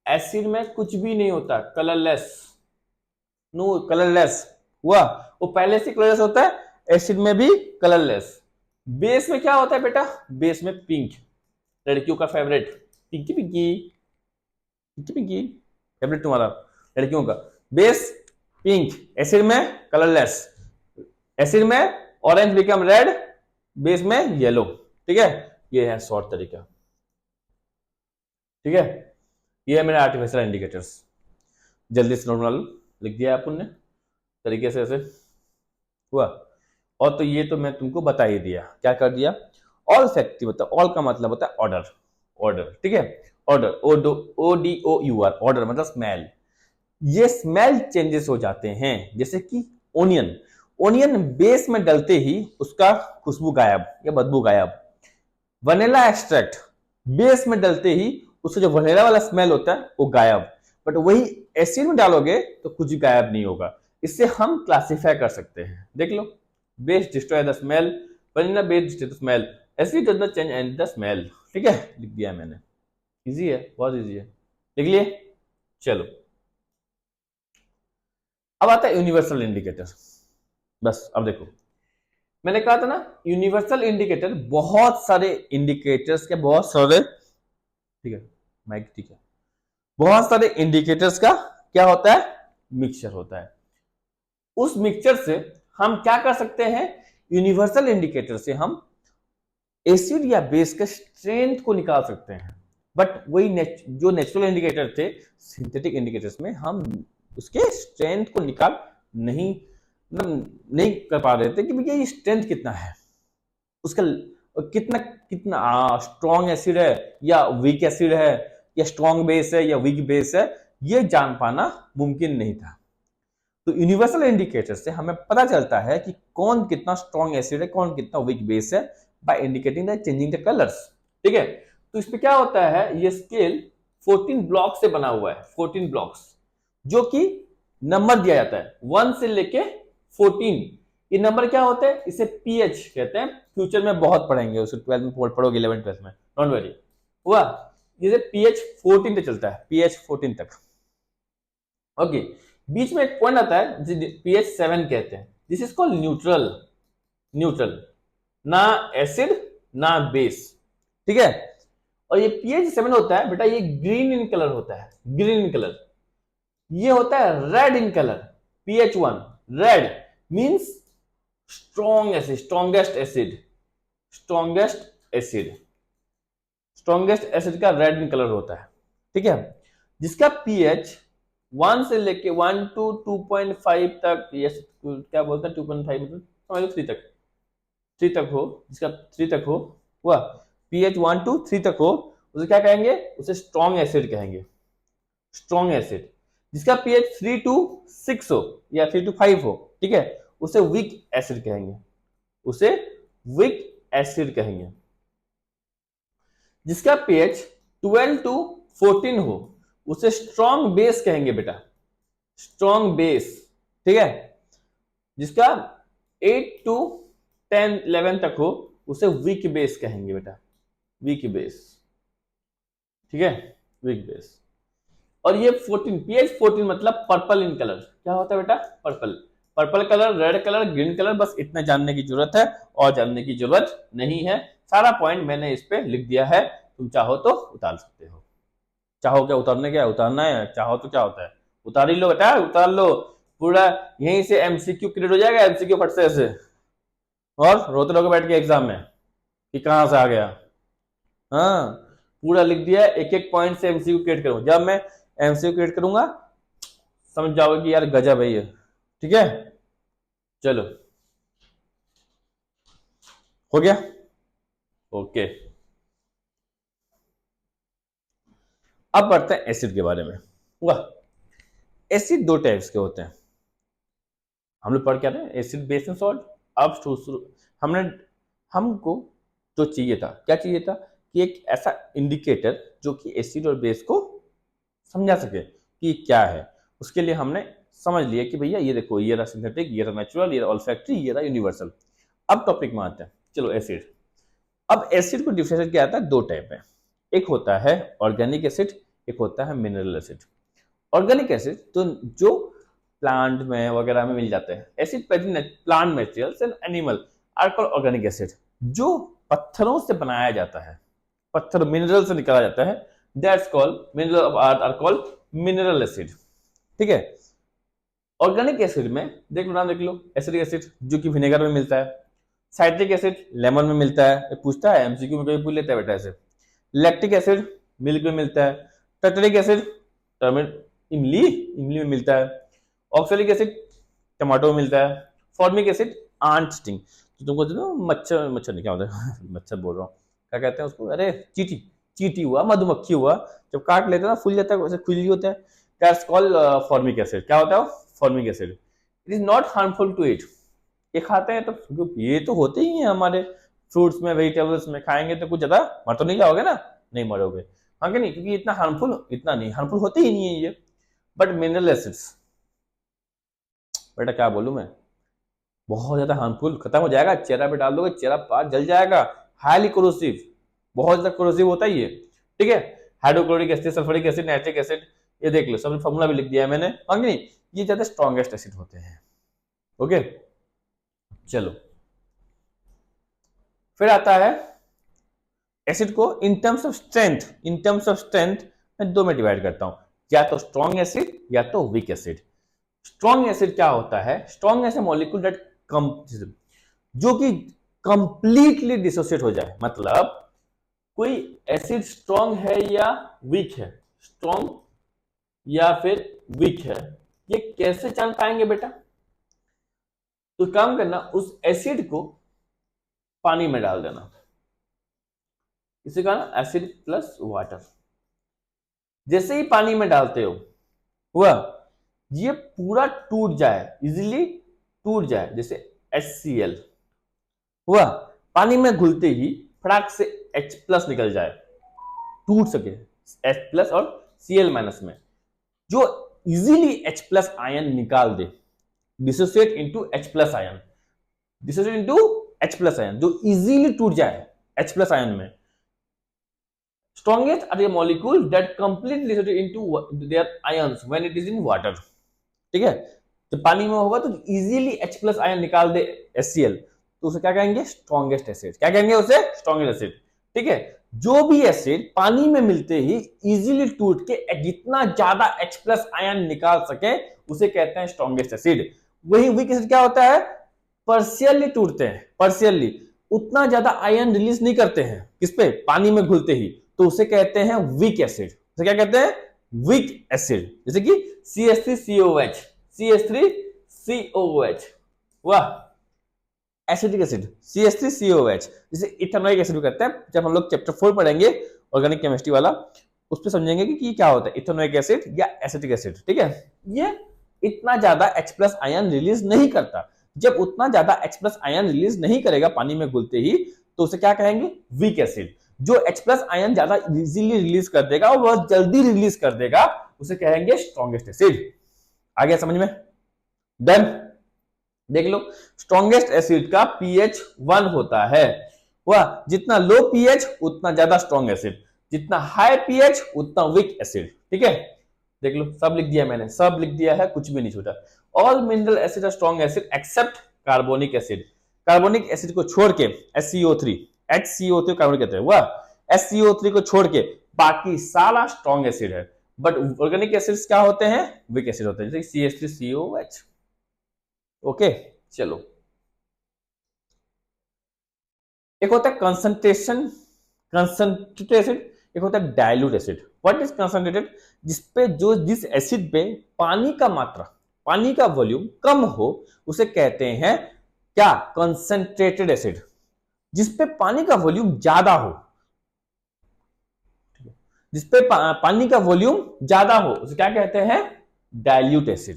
एसिड में कुछ भी नहीं होता, कलरलेस, नो कलरलेस हुआ। वो पहले से कलरलेस होता है, एसिड में भी कलरलेस। बेस में क्या होता है बेटा? बेस में पिंक, लड़कियों का फेवरेट, पिंकी पिंकी, पिंकी पिंकी, फेवरेट तुम्हारा लड़कियों का। बेस पिंक, एसिड में कलरलेस, एसिड में ऑरेंज बिकम रेड, बेस में येलो। ठीक है, ये है शॉर्ट तरीका। ठीक है, ये है मेरे आर्टिफिशियल इंडिकेटर्स। जल्दी से नोट बना लो, लिख दिया अपन ने तरीके से, ऐसे हुआ। और तो ये तो मैं तुमको बता ही दिया, क्या कर दिया? ऑल फैक्टिव होता है, ऑल का मतलब होता है ऑर्डर, ऑर्डर। ठीक है, odour, O D O U R, odour मतलब स्मेल। ये स्मेल चेंजेस हो जाते हैं, जैसे कि ओनियन, ओनियन बेस में डलते ही उसका खुशबू गायब या बदबू गायब। वनीला एक्सट्रैक्ट बेस में डलते ही उसका जो वनीला वाला स्मेल होता है वो गायब। बट वही एसिड में डालोगे तो कुछ भी गायब नहीं होगा। इससे हम क्लासिफाई कर सकते हैं, देख लो। Base destroy the smell, vanilla base destroy the smell, acid does not change any the smell. ठीक है, लिख दिया मैंने, इजी है, बहुत इजी है, लिख लिए। चलो अब आता है यूनिवर्सल इंडिकेटर। बस अब देखो, मैंने कहा था ना यूनिवर्सल इंडिकेटर, बहुत सारे इंडिकेटर्स के बहुत सारे, ठीक है माइक ठीक है, बहुत सारे इंडिकेटर्स का क्या होता है, मिक्सचर होता है। उस मिक्सचर से हम क्या कर सकते हैं, यूनिवर्सल इंडिकेटर से हम एसिड या बेस के स्ट्रेंथ को निकाल सकते हैं। बट वही जो नेचुरल इंडिकेटर थे, सिंथेटिक इंडिकेटर्स में हम उसके स्ट्रेंथ को निकाल नहीं नहीं कर पा रहे थे कि भैया ये स्ट्रेंथ कितना है, उसका कितना कितना स्ट्रॉन्ग एसिड है या वीक एसिड है, या स्ट्रॉन्ग बेस है या वीक बेस है, ये जान पाना मुमकिन नहीं था। तो यूनिवर्सल इंडिकेटर से हमें पता चलता है कि कौन कितना स्ट्रॉन्ग एसिड है, कौन कितना वीक बेस है, by indicating the changing the colours. ठीक है, तो इस पे क्या होता है, ये स्केल 14 ब्लॉक से बना हुआ है, 14 ब्लॉक्स, जो कि नंबर दिया जाता है 1 से लेके 14। ये नंबर क्या होते हैं, इसे पीएच कहते हैं। फ्यूचर में बहुत पढ़ेंगे, उसे 12 में पढ़ोगे, 11 12 में, डोंट वरी। हुआ, ये पीएच 14 तक चलता है, पीएच 14 तक। ओके, बीच में एक पॉइंट आता है जिसे पीएच 7 कहते हैं, this is called neutral. Neutral, ना एसिड ना बेस, ठीक है। और ये पीएच 7 होता है बेटा, ये ग्रीन इन कलर होता है, ग्रीन इन कलर। ये होता है red in colour, pH 1 red means strong acid, strongest acid, strongest acid, strongest acid का रेड इन कलर होता है, ठीक है। जिसका पीएच 1 से लेके 1 to 2.5 तक, ये क्या बोलते हैं 2.5 मतलब समझ लो 3 तक, 3 तक हो, जिसका 3 तक हो, हुआ पीएच 1 to 3 तक हो, उसे क्या कहेंगे, उसे स्ट्रॉन्ग एसिड कहेंगे, स्ट्रॉन्ग एसिड। जिसका पीएच 3 to 6 हो या 3 to 5 हो, ठीक है, उसे वीक एसिड कहेंगे, उसे वीक एसिड कहेंगे। जिसका पीएच 12 to 14 हो, उसे स्ट्रॉन्ग बेस कहेंगे बेटा, स्ट्रॉन्ग बेस, ठीक है। जिसका 8 to 10 11 तक हो, उसे वीक बेस कहेंगे बेटा, वीक बेस, ठीक है, वीक बेस। और ये 14 पीएच 14 मतलब पर्पल इन कलर, क्या होता है बेटा, purple, purple colour, red colour, green colour, बस इतना जानने की जरूरत है, और जानने की जरूरत नहीं है। सारा पॉइंट मैंने इस पे लिख दिया है, तुम चाहो तो उतार सकते हो। चाहो क्या उतारने, क्या उतारना है, चाहो तो क्या होता है उतार ही लो बेटा, उतार लो पूरा, यहीं से एमसीक्यू क्रिएट हो जाएगा, एमसीक्यू फट से ऐसे, और रोते रहोगे बैठ के एग्जाम में कि कहां से आ गया। हाँ, पूरा लिख दिया, एक एक पॉइंट से एमसीक्यू क्रिएट करूंगा, जब मैं एमसीक्यू क्रिएट करूंगा समझ जाओगे कि यार गजब है ये, ठीक है। चलो हो गया, ओके। अब बढ़ते हैं एसिड के बारे में। वाह, एसिड 2 टाइप्स के होते हैं, हम लोग पढ़ क्या रहे हैं, एसिड बेस एंड सॉल्ट। अब हमने हमको जो चाहिए था, क्या चाहिए था, कि एक ऐसा इंडिकेटर जो कि एसिड और बेस को समझा सके कि क्या है। उसके लिए हमने समझ लिया कि भैया ये देखो, ये रहा सिंथेटिक, ये रहा नेचुरल, ये रहा ऑल्फैक्टरी, ये रहा यूनिवर्सल। अब टॉपिक में आते हैं, चलो एसिड। अब एसिड को डिफरेंशिएट किया जाता है 2 टाइप में, एक होता है ऑर्गेनिक एसिड, एक होता है मिनरल एसिड। ऑर्गेनिक एसिड तो जो प्लांट में वगैरह में मिल जाते हैं, acid plant materials and animal are called organic acid. जो पत्थरों से बनाया जाता है, पत्थर मिनरल से निकाला जाता है, that's called mineral of earth are called mineral acid, ठीक है। ऑर्गेनिक एसिड में देख लो, नाम देख लो, एसिडिक एसिड जो कि विनेगर में मिलता है, साइट्रिक एसिड लेमन में मिलता है, पूछता है एमसीक्यू में कभी पूछ लेता है बेटा ऐसे। लैक्टिक एसिड मिल्क में मिलता है, टर्टरिक एसिड इमली में मिलता है, ऑक्सैलिक एसिड टमाटो में मिलता है, फॉर्मिक एसिड आंट स्टिंग, तो तुमको जो मच्छर नहीं, क्या होता है मच्छर बोल रहा हूँ, क्या कहते हैं उसको, अरे चीटी, चीटी हुआ, मधुमक्खी हुआ, जब काट लेते हैं ना फूल जाता है, वैसे खुजली होता है, दैट्स कॉल्ड फॉर्मिक एसिड। क्या होता है formic acid, it is not harmful to eat. ये खाते हैं तो ये तो होते ही हैं हमारे फ्रूट्स में, वेजिटेबल्स में, खाएंगे तो कुछ ज्यादा मर तो नहीं जाओगे ना, नहीं मरोगे, हाँ कि नहीं, क्योंकि इतना हार्मफुल होते ही नहीं है ये। बट मिनरल एसिड्स बेटा क्या बोलूं मैं, बहुत ज्यादा हार्मफुल, खत्म हो जाएगा, चेहरा पे डाल दोगे चेहरा पार जल जाएगा, हाईली कोरोसिव, बहुत ज्यादा कोरोसिव होता है ये, ठीक है। Hydrochloric acid, sulphuric acid, nitric acid, ये देख लो, सब फॉर्मूला भी लिख दिया है मैंने, हाँ कि नहीं। ये ज्यादा स्ट्रॉन्गेस्ट एसिड होते हैं। ओके, चलो फिर आता है एसिड को इन टर्म्स ऑफ स्ट्रेंथ मैं दो में डिवाइड करता हूं, या तो स्ट्रॉन्ग एसिड या तो वीक एसिड। स्ट्रॉन्ग एसिड क्या होता है? स्ट्रॉन्ग ऐसे मॉलिक्यूल दैट जो कि कंप्लीटली डिसोसिएट हो जाए, मतलब कोई एसिड स्ट्रॉन्ग है या वीक है, स्ट्रॉन्ग या फिर वीक है, ये कैसे जान पाएंगे बेटा? तो काम करना, उस एसिड को पानी में डाल देना, इसे कहा एसिड प्लस वाटर। जैसे ही पानी में डालते हो वह ये पूरा टूट जाए, इजीली टूट जाए, जैसे HCl हुआ, पानी में घुलते ही फटाक से H प्लस निकल जाए, टूट सके H प्लस और Cl माइनस में, जो इजीली H प्लस आयन निकाल दे, dissociate into H plus ion, dissociate into H plus ion, जो इजीली टूट जाए H प्लस आयन में। Strongest are the molecule that completely dissociate into their ions when it is in water। ठीक है, जब पानी में होगा तो इजीली H प्लस आयन निकाल दे HCl, तो उसे क्या कहेंगे? Strongest acid. क्या कहेंगे उसे? Strongest acid. ठीक है, जो भी एसिड पानी में मिलते ही इजीली टूट के जितना ज्यादा H प्लस आयन निकाल सके उसे कहते हैं स्ट्रॉन्गेस्ट एसिड। वही वीक एसिड क्या होता है? पार्शियली टूटते हैं, पार्शियली, उतना ज्यादा आयन रिलीज नहीं करते हैं किस पे? पानी में घुलते ही, तो उसे कहते हैं वीक एसिड। उसे क्या कहते हैं? Weak acid. जैसे कि CH3COH, CH3COH, वाह, एसिडिक एसिड CH3COH। जैसे इथेनॉइक एसिड भी कहते हैं, जब हम लोग चैप्टर 4 पढ़ेंगे ऑर्गेनिक केमिस्ट्री वाला, उस पर समझेंगे कि ये क्या होता है, इथेनॉइक एसिड या एसिटिक एसिड। ठीक है, ये इतना ज्यादा H प्लस आयन रिलीज नहीं करता। जब उतना ज्यादा H प्लस आयन रिलीज नहीं करेगा पानी में घुलते ही, तो उसे क्या कहेंगे? Weak acid. जो H प्लस आयन ज्यादा इजीली रिलीज कर देगा और बहुत जल्दी रिलीज कर देगा, उसे कहेंगे स्ट्रॉन्गेस्ट एसिड। आ गया समझ में? डन। देख लो, स्ट्रॉन्गेस्ट एसिड का pH 1 होता है। वह जितना लो pH उतना ज्यादा स्ट्रॉन्ग एसिड, जितना हाई pH उतना वीक एसिड। ठीक है, देख लो, सब लिख दिया मैंने, सब लिख दिया है, कुछ भी नहीं छूटा। All mineral acid are strong acid except carbonic acid. Carbonic acid को छोड़ के HCO3 कार्बोनिक कहते हैं, वह HCO3 को छोड़ के बाकी सारा स्ट्रॉन्ग एसिड है। बट ऑर्गेनिक एसिड्स क्या होते हैं? वीक एसिड होते हैं, जैसे CH3COH। ओके, चलो, एक होता है कंसंट्रेटेड एसिड, एक होता है dilute acid. What is concentrated? जिस एसिड पे पानी का मात्रा, पानी का वॉल्यूम कम हो, उसे कहते हैं क्या? Concentrated acid. जिसपे पानी का वॉल्यूम ज्यादा हो, जिसपे पानी का वॉल्यूम ज्यादा हो, उसे क्या कहते हैं? Dilute acid.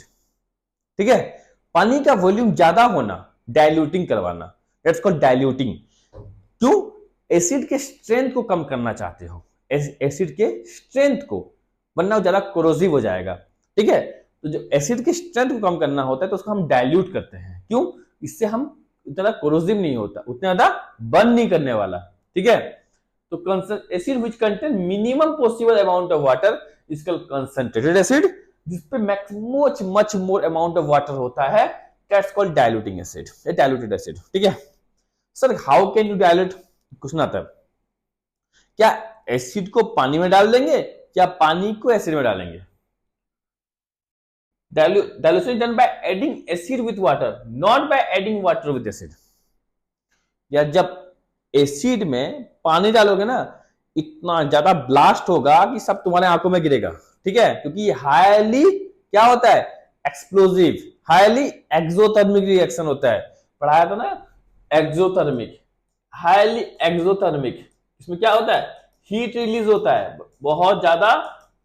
ठीक है, पानी का वॉल्यूम ज्यादा होना, डाइल्यूटिंग करवाना, दैट्स कॉल्ड डाइल्यूटिंग। क्यों? एसिड के स्ट्रेंथ को कम करना चाहते हो, एसिड के स्ट्रेंथ को, वरना वो ज्यादा कोरोसिव हो जाएगा। ठीक है, तो जो एसिड के स्ट्रेंथ को कम करना होता है तो उसको हम डाइल्यूट करते हैं। क्यों? इससे हम उतना कोरोसिव नहीं होता, उतना ज्यादा बर्न नहीं करने वाला। ठीक है, तो acid which contain minimum possible amount of water is called concentrated acid. जिसपे much more amount of water होता है, that's called diluting acid, diluted acid. ठीक है sir, how can you dilute? Question आता है, क्या एसिड को पानी में डाल देंगे या पानी को एसिड में डालेंगे? Dilution is done by adding acid with water, not by adding water with acid। या जब एसिड में पानी डालोगे ना, इतना ज्यादा ब्लास्ट होगा कि सब तुम्हारे आंखों में गिरेगा। ठीक है, क्योंकि हाईली क्या होता है? एक्सप्लोजिव, हाईली एक्सोथर्मिक रिएक्शन होता है। पढ़ाया था ना, एक्सोथर्मिक, हाईली एक्सोथर्मिक। इसमें क्या होता है? हीट रिलीज होता है, बहुत ज्यादा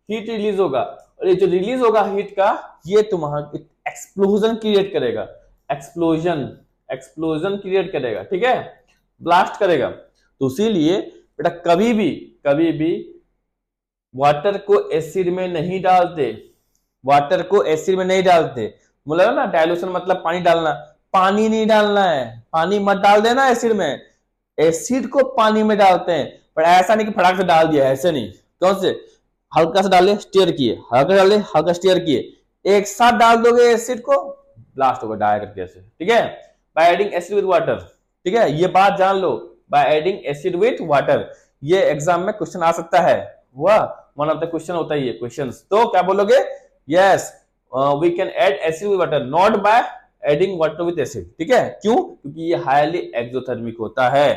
हीट रिलीज होगा, और ये जो रिलीज होगा हीट का, ये तुम्हारा एक्सप्लोजन क्रिएट करेगा, एक्सप्लोजन क्रिएट करेगा। ठीक है, ब्लास्ट करेगा। तो इसीलिए बेटा कभी भी वाटर को एसिड में नहीं डालते, वाटर को एसिड में नहीं डालते। बोला ना डाइल्यूशन मतलब पानी डालना, पानी नहीं डालना है, पानी मत डाल देना एसिड में। एसिड को पानी में डालते हैं, पर ऐसा नहीं कि फटाक से डाल दिया, ऐसे नहीं। कौन से? हल्का से डाले, स्टीयर किए, हल्का डाले, हल्का स्टीयर किए, एक साथ डाल दोगे एसिड को, ब्लास्ट होगा डाई करके ऐसे, ठीक है, by adding acid with water, ठीक है, ये बात जान लो, by adding acid with water, ये एग्जाम में क्वेश्चन आ सकता है, वह वन ऑफ द क्वेश्चन होता है ये क्वेश्चंस, तो क्या बोलोगे, yes we can add acid with water, not by adding water with acid, ठीक है, क्यों, क्योंकि ये हाईली एक्सोथर्मिक होता है,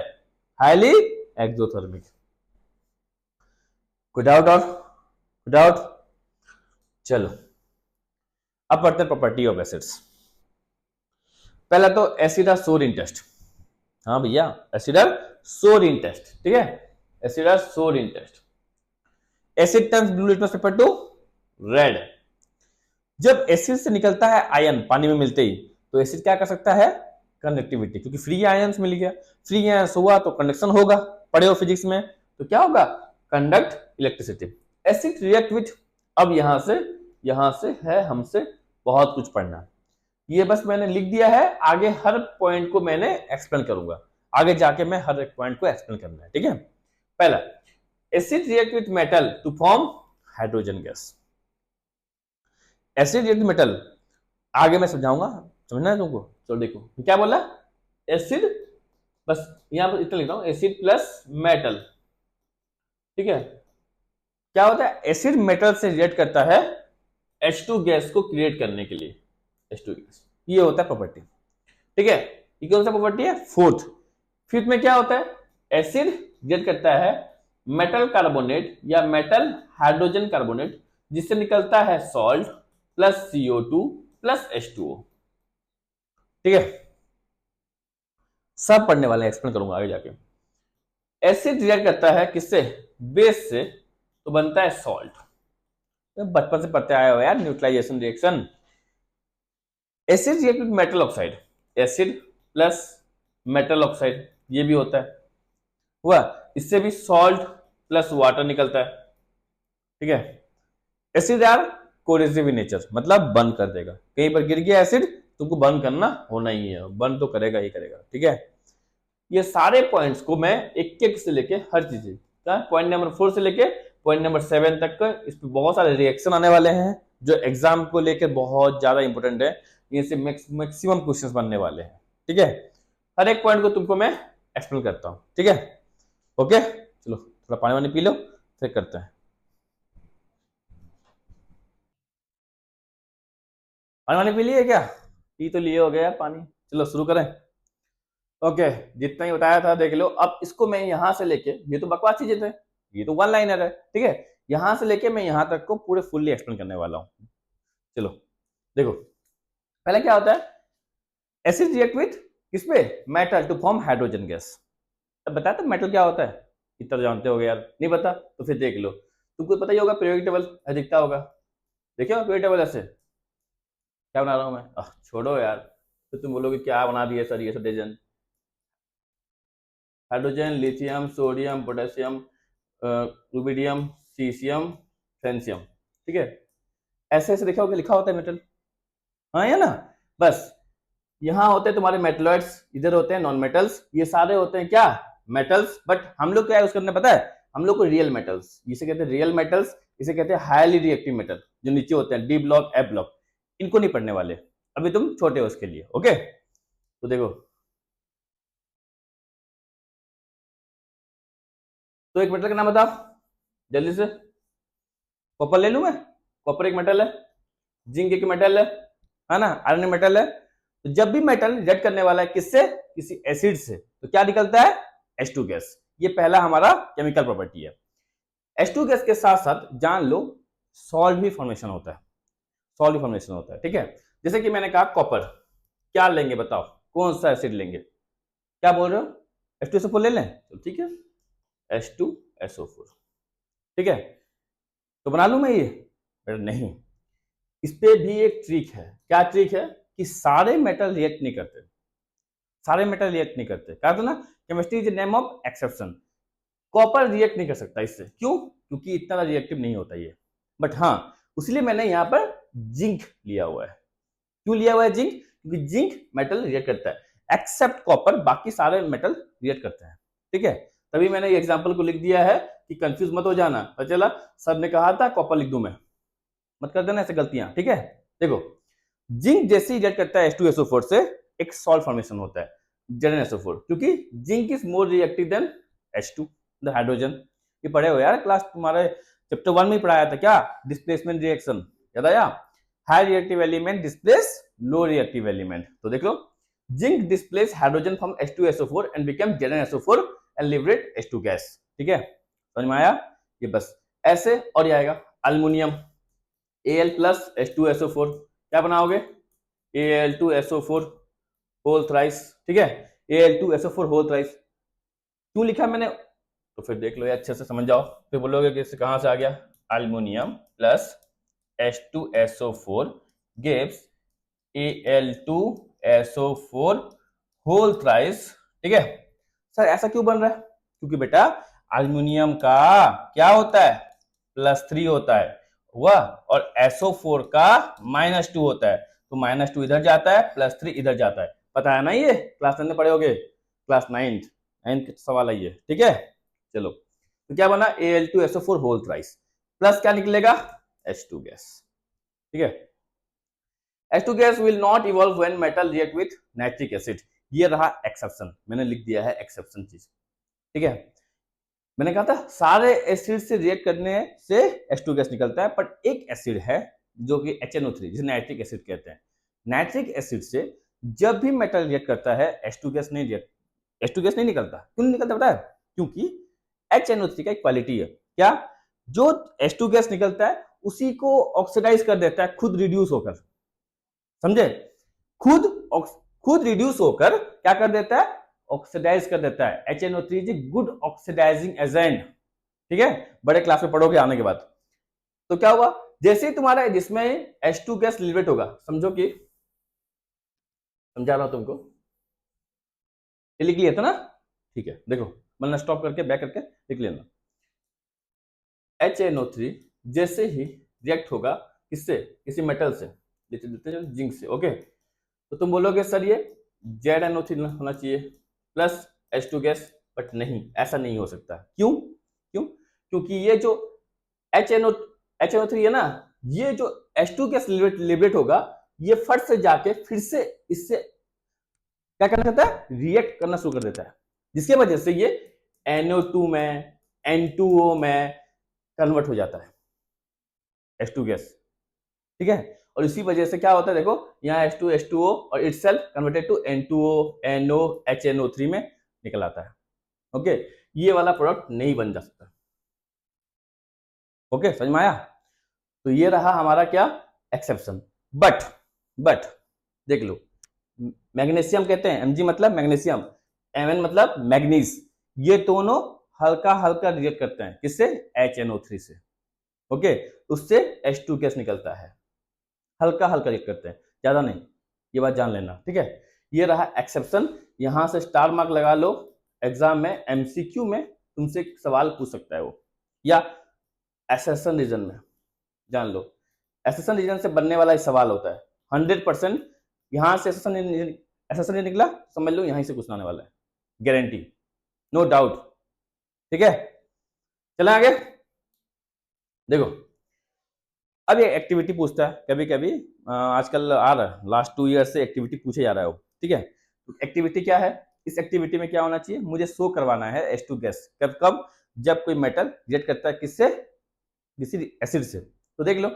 हाईली एक्सोथर्मिक। कोई डाउट और डाउट, चलो अब पढ़ते हैं प्रॉपर्टी ऑफ एसिड्स। पहला तो acid are sour in test, हाँ भैया acid are sour in test, ठीक है, acid are sour in taste, acid turns blue litmus paper to red, जब एसिड से निकलता है आयन पानी में मिलते ही, तो एसिड क्या कर सकता है, कंडक्टिविटी, क्योंकि फ्री आयंस मिल गया, फ्री आयंस हुआ तो कंडक्शन होगा, पढ़े हो फिजिक्स में, तो क्या होगा, conduct electricity, acid react with, अब यहां से है हमसे बहुत कुछ पढ़ना, ये बस मैंने लिख दिया है, आगे हर पॉइंट को मैंने एक्सप्लेन करूंगा, आगे जाके मैं हर एक पॉइंट को एक्सप्लेन करना है, ठीक है। पहला, acid react with metal to form hydrogen gas, acid react metal, आगे मैं समझाऊंगा, समझना है तुमको, चलो देखो क्या बोला, एसिड, बस यहां पर इतना लिख रहा हूं, एसिड प्लस मेटल, ठीक है, क्या होता है, एसिड मेटल से रिएक्ट करता है H2 गैस को क्रिएट करने के लिए, H2 गैस, ये होता है प्रॉपर्टी, ठीक है, ये कौन सा प्रॉपर्टी है, फोर्थ। फिफ्थ में क्या होता है, एसिड रिएक्ट करता है मेटल कार्बोनेट या मेटल हाइड्रोजन कार्बोनेट, जिससे निकलता है salt plus CO2 plus H2O, ठीक है, सब पढ़ने वाले एक्सप्लेन करूंगा आगे जाके। एसिड रिएक्ट करता है किससे, बेस से, तो बनता है सॉल्ट, तो बचपन से पढ़ते आए हो यार, neutralisation reaction. Acid react with metal oxide, acid plus metal oxide, ये भी होता है, हुआ, इससे भी सॉल्ट प्लस वाटर निकलता है, ठीक है। Acid are corrosive in nature, मतलब बंद कर देगा, कहीं पर गिर गया एसिड, तुमको बंद करना होना ही है, बंद तो करेगा ही करेगा, ठीक है। ये सारे पॉइंट्स को मैं एक एक से लेके हर चीज, पॉइंट नंबर 4 से लेके पॉइंट नंबर 7 तक का, इस पे बहुत सारे रिएक्शन आने वाले हैं जो एग्जाम को लेकर बहुत ज्यादा इंपॉर्टेंट है, ये से मैक्सिमम क्वेश्चंस बनने वाले हैं, ठीक है, हर एक पॉइंट को तुमको मैं एक्सप्लेन करता हूं, ठीक है, ओके, चलो थोड़ा पानी वानी पी लो फिर करते हैं, पानी वानी पी लिए क्या, पी तो लिए हो गया यार पानी, चलो शुरू करें, ओके, जितना ही बताया था देख लो, अब इसको मैं यहां से लेके, ये तो बकवास चीजें थे, ये तो वन लाइनर है, ठीक है, यहां से लेके मैं यहां तक को पूरे फुल्ली एक्सप्लेन करने वाला हूं, चलो देखो, पहले क्या होता है, एसिड रिएक्ट विथ किसपे, metal to form hydrogen gas, अब बताया था मेटल क्या होता है, इतना जानते हो यार, नहीं पता तो फिर देख लो, तुमको पता ही होगा, पीरियोडिक टेबल दिखता होगा, देखिए पीरियोडिक टेबल ऐसे, क्या बना रहा हूं मैं, छोड़ो यार, तो तुम बोलोगे क्या बना दिया सर, ये सब dozen, hydrogen, lithium, sodium, potassium, rubidium, caesium, francium, ठीक है, ऐसे ऐसे देखा होगा, लिखा होता है मेटल, हाँ या ना, बस यहाँ होते हैं तुम्हारे मेटलॉइड्स, इधर होते हैं नॉन मेटल्स, ये सारे होते हैं क्या, मेटल्स, बट हम लोग क्या यूज करने पता है, हम लोग को रियल मेटल्स, इसे कहते हैं रियल मेटल्स, इसे कहते हैं हाईली रिएक्टिव मेटल, जो नीचे होते हैं डी ब्लॉक, ए ब्लॉक, इनको नहीं पढ़ने वाले, अभी तुम छोटे हो उसके लिए, ओके, तो देखो, तो एक मेटल का नाम बताओ जल्दी से, कॉपर ले लूं मैं, कॉपर एक मेटल है, जिंक एक मेटल है ना, आयरन मेटल है, तो जब भी मेटल रिएक्ट करने वाला है किससे, किसी एसिड से, तो क्या निकलता है, H2 गैस, ये पहला हमारा केमिकल प्रॉपर्टी है। H2 गैस के साथ साथ जान लो सॉल्ट भी फॉर्मेशन होता है, सॉल्ट भी फॉर्मेशन होता है, ठीक है, जैसे कि मैंने कहा कॉपर, क्या लेंगे बताओ, कौन सा एसिड लेंगे, क्या बोल रहे हो, H2SO4 ले लें, तो ठीक है, H2SO4, ठीक है, तो बना लूं मैं ये, नहीं, इस पे भी एक ट्रिक है, क्या ट्रिक है, कि सारे मेटल रिएक्ट नहीं करते, सारे मेटल रिएक्ट नहीं करते, कहा था ना, chemistry is name of exception, copper react नहीं कर सकता इससे, क्यों, क्योंकि इतना रिएक्टिव नहीं होता ये, बट हाँ, इसलिए मैंने यहाँ पर जिंक लिया हुआ है, क्यों लिया हुआ है जिंक, क्योंकि जिंक मेटल रिएक्ट करता है, एक्सेप्ट कॉपर, बाकी सारे मेटल रिएक्ट करते हैं, ठीक है, तभी मैंने ये एग्जाम्पल को लिख दिया है कि कंफ्यूज मत हो जाना, तो चला सर ने कहा था कॉपर लिख दूं मैं, मत कर देना ऐसे गलतियां, ठीक है, देखो जिंक जैसे ही रिएक्ट करता है H2SO4 से एक सॉल्ट फॉर्मेशन होता है ZnSO4, क्योंकि zinc is more reactive than H2 the hydrogen. ये पढ़े हो यार क्लास, तुम्हारे चैप्टर 1 में ही पढ़ाया था क्या, डिस्प्लेसमेंट रिएक्शन याद आया। High reactive element displace low reactive element. तो देख लो zinc displace hydrogen from H2SO4 and become ZnSO4 and liberate H2 gas. ठीक है, समझ में आया। ये बस ऐसे। और ये आएगा अल्युमिनियम Al प्लस H2SO4, क्या बनाओगे Al2SO4 होल थ्राइस। ठीक है, Al2SO4 होल थ्राइस क्यों लिखा मैंने, तो फिर देख लो ये अच्छे से समझ जाओ, फिर बोलोगे कि कहां से आ गया। Aluminium plus H2SO4 gives Al2SO4 whole thrice. ठीक है सर, ऐसा क्यों बन रहा है, क्योंकि बेटा अल्युमिनियम का क्या होता है +3 होता है हुआ, और SO4 का -2 होता है, तो -2 इधर जाता है, +3 इधर जाता है। पता है ना, ये क्लास 10 में पढ़े होगे, क्लास 9 सवाल है ये। ठीक है चलो, तो क्या बना Al2SO4 होल थ्राइस प्लस क्या निकलेगा H2 गैस। ठीक है, H2 gas will not evolve when metal react with nitric acid. ये रहा एक्सेप्शन, मैंने लिख दिया है एक्सेप्शन चीज। ठीक है, मैंने कहा था सारे एसिड से रिएक्ट करने से H2 गैस निकलता है, बट एक एसिड है जो कि HNO3 जिसे नाइट्रिक एसिड कहते हैं। नाइट्रिक एसिड से जब भी मेटल रिएक्ट करता है H2 गैस नहीं निकलता। क्यों नहीं निकलता पता है, क्योंकि HNO3 का एक क्वालिटी है क्या, जो H2 गैस निकलता है उसी को ऑक्सीडाइज कर देता है, खुद रिड्यूस होकर, समझे, खुद रिड्यूस होकर क्या कर देता है, ऑक्सीडाइज कर देता है। HNO3 is a good oxidising agent. ठीक है, बड़े क्लास में पढ़ोगे आने के बाद। तो क्या हुआ, जैसे ही तुम्हारा जिसमें H2 गैस लिबरेट होगा, समझो कि समझा रहा हूं तुमको, ये लिख लिया था ना। ठीक है देखो, मतलब स्टॉप करके बैक करके लिख लेना। HNO3 जैसे ही रिएक्ट होगा किससे, किसी मेटल से, जिंक से। ओके, तो तुम बोलोगे सर ये ZNO3 होना चाहिए प्लस H2 गैस, बट नहीं, ऐसा नहीं हो सकता। क्यों, क्योंकि ये जो HNO3 है ना, ये जो H2 गैस लिबरेट होगा, ये फट से जाके फिर से इससे क्या करना चाहता है, रिएक्ट करना शुरू कर देता है, जिसके वजह से ये NO2 में N2O में कन्वर्ट हो जाता है H2 गैस। ठीक है, और इसी वजह से क्या होता है, देखो यहाँ H2H2O और itself converted to N2O NO HNO3 में निकल आता है। ओके, ये वाला प्रोडक्ट नहीं बन जा सकता। ओके, समझ में आया। तो ये रहा हमारा क्या, एक्सेप्शन। बट देख लो, मैग्नीशियम कहते हैं, Mg मतलब मैग्नीशियम, Mn मतलब मैग्नीज, ये दोनों हल्का हल्का रिएक्ट करते हैं किससे, HNO3 से। ओके, उससे H2 गैस निकलता है, हल्का हल्का रिएक्ट करते हैं, ज्यादा नहीं, ये बात जान लेना। ठीक है, ये रहा एक्सेप्शन, यहां से स्टार मार्क लगा लो। एग्जाम में MCQ में तुमसे सवाल पूछ सकता है वो, या एसेशन रीजन में जान लो, एसेशन रीजन से बनने वाला सवाल होता है 100%। यहां से एसेशन निकला, समझ लो यहीं से कुछ आने वाला है, गारंटी, नो डाउट। ठीक है, चलें आगे। देखो अब ये एक्टिविटी पूछता है कभी कभी, आजकल आ रहा है, लास्ट 2 ईयर से एक्टिविटी पूछे जा रहा है वो। ठीक है, तो एक्टिविटी क्या है, इस एक्टिविटी में क्या होना चाहिए, मुझे शो करवाना है H2 गैस कब, जब कोई मेटल रिएक्ट करता है किससे, किसी एसिड से। तो देख लो,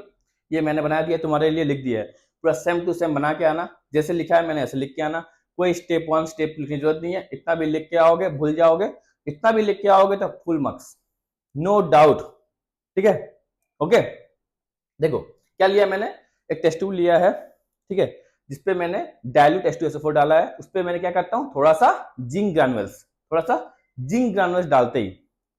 ये मैंने बना दिया, तुम्हारे लिए लिख दिया है, पूरा सेम टू सेम बना के आना, जैसे लिखा है मैंने ऐसे लिख के आना, कोई स्टेप 1 स्टेप लिखने की जरूरत नहीं है। इतना भी लिख के आओगे भूल जाओगे, इतना भी लिख के आओगे तो फुल मार्क्स, नो डाउट। ठीक है, ओके। देखो क्या लिया मैंने, एक टेस्ट ट्यूब लिया है, ठीक है, जिसपे मैंने डाइल्यूट H2SO4 डाला है, उस पर मैंने क्या करता हूँ, थोड़ा सा जिंक ग्रैनुअल्स डालते ही,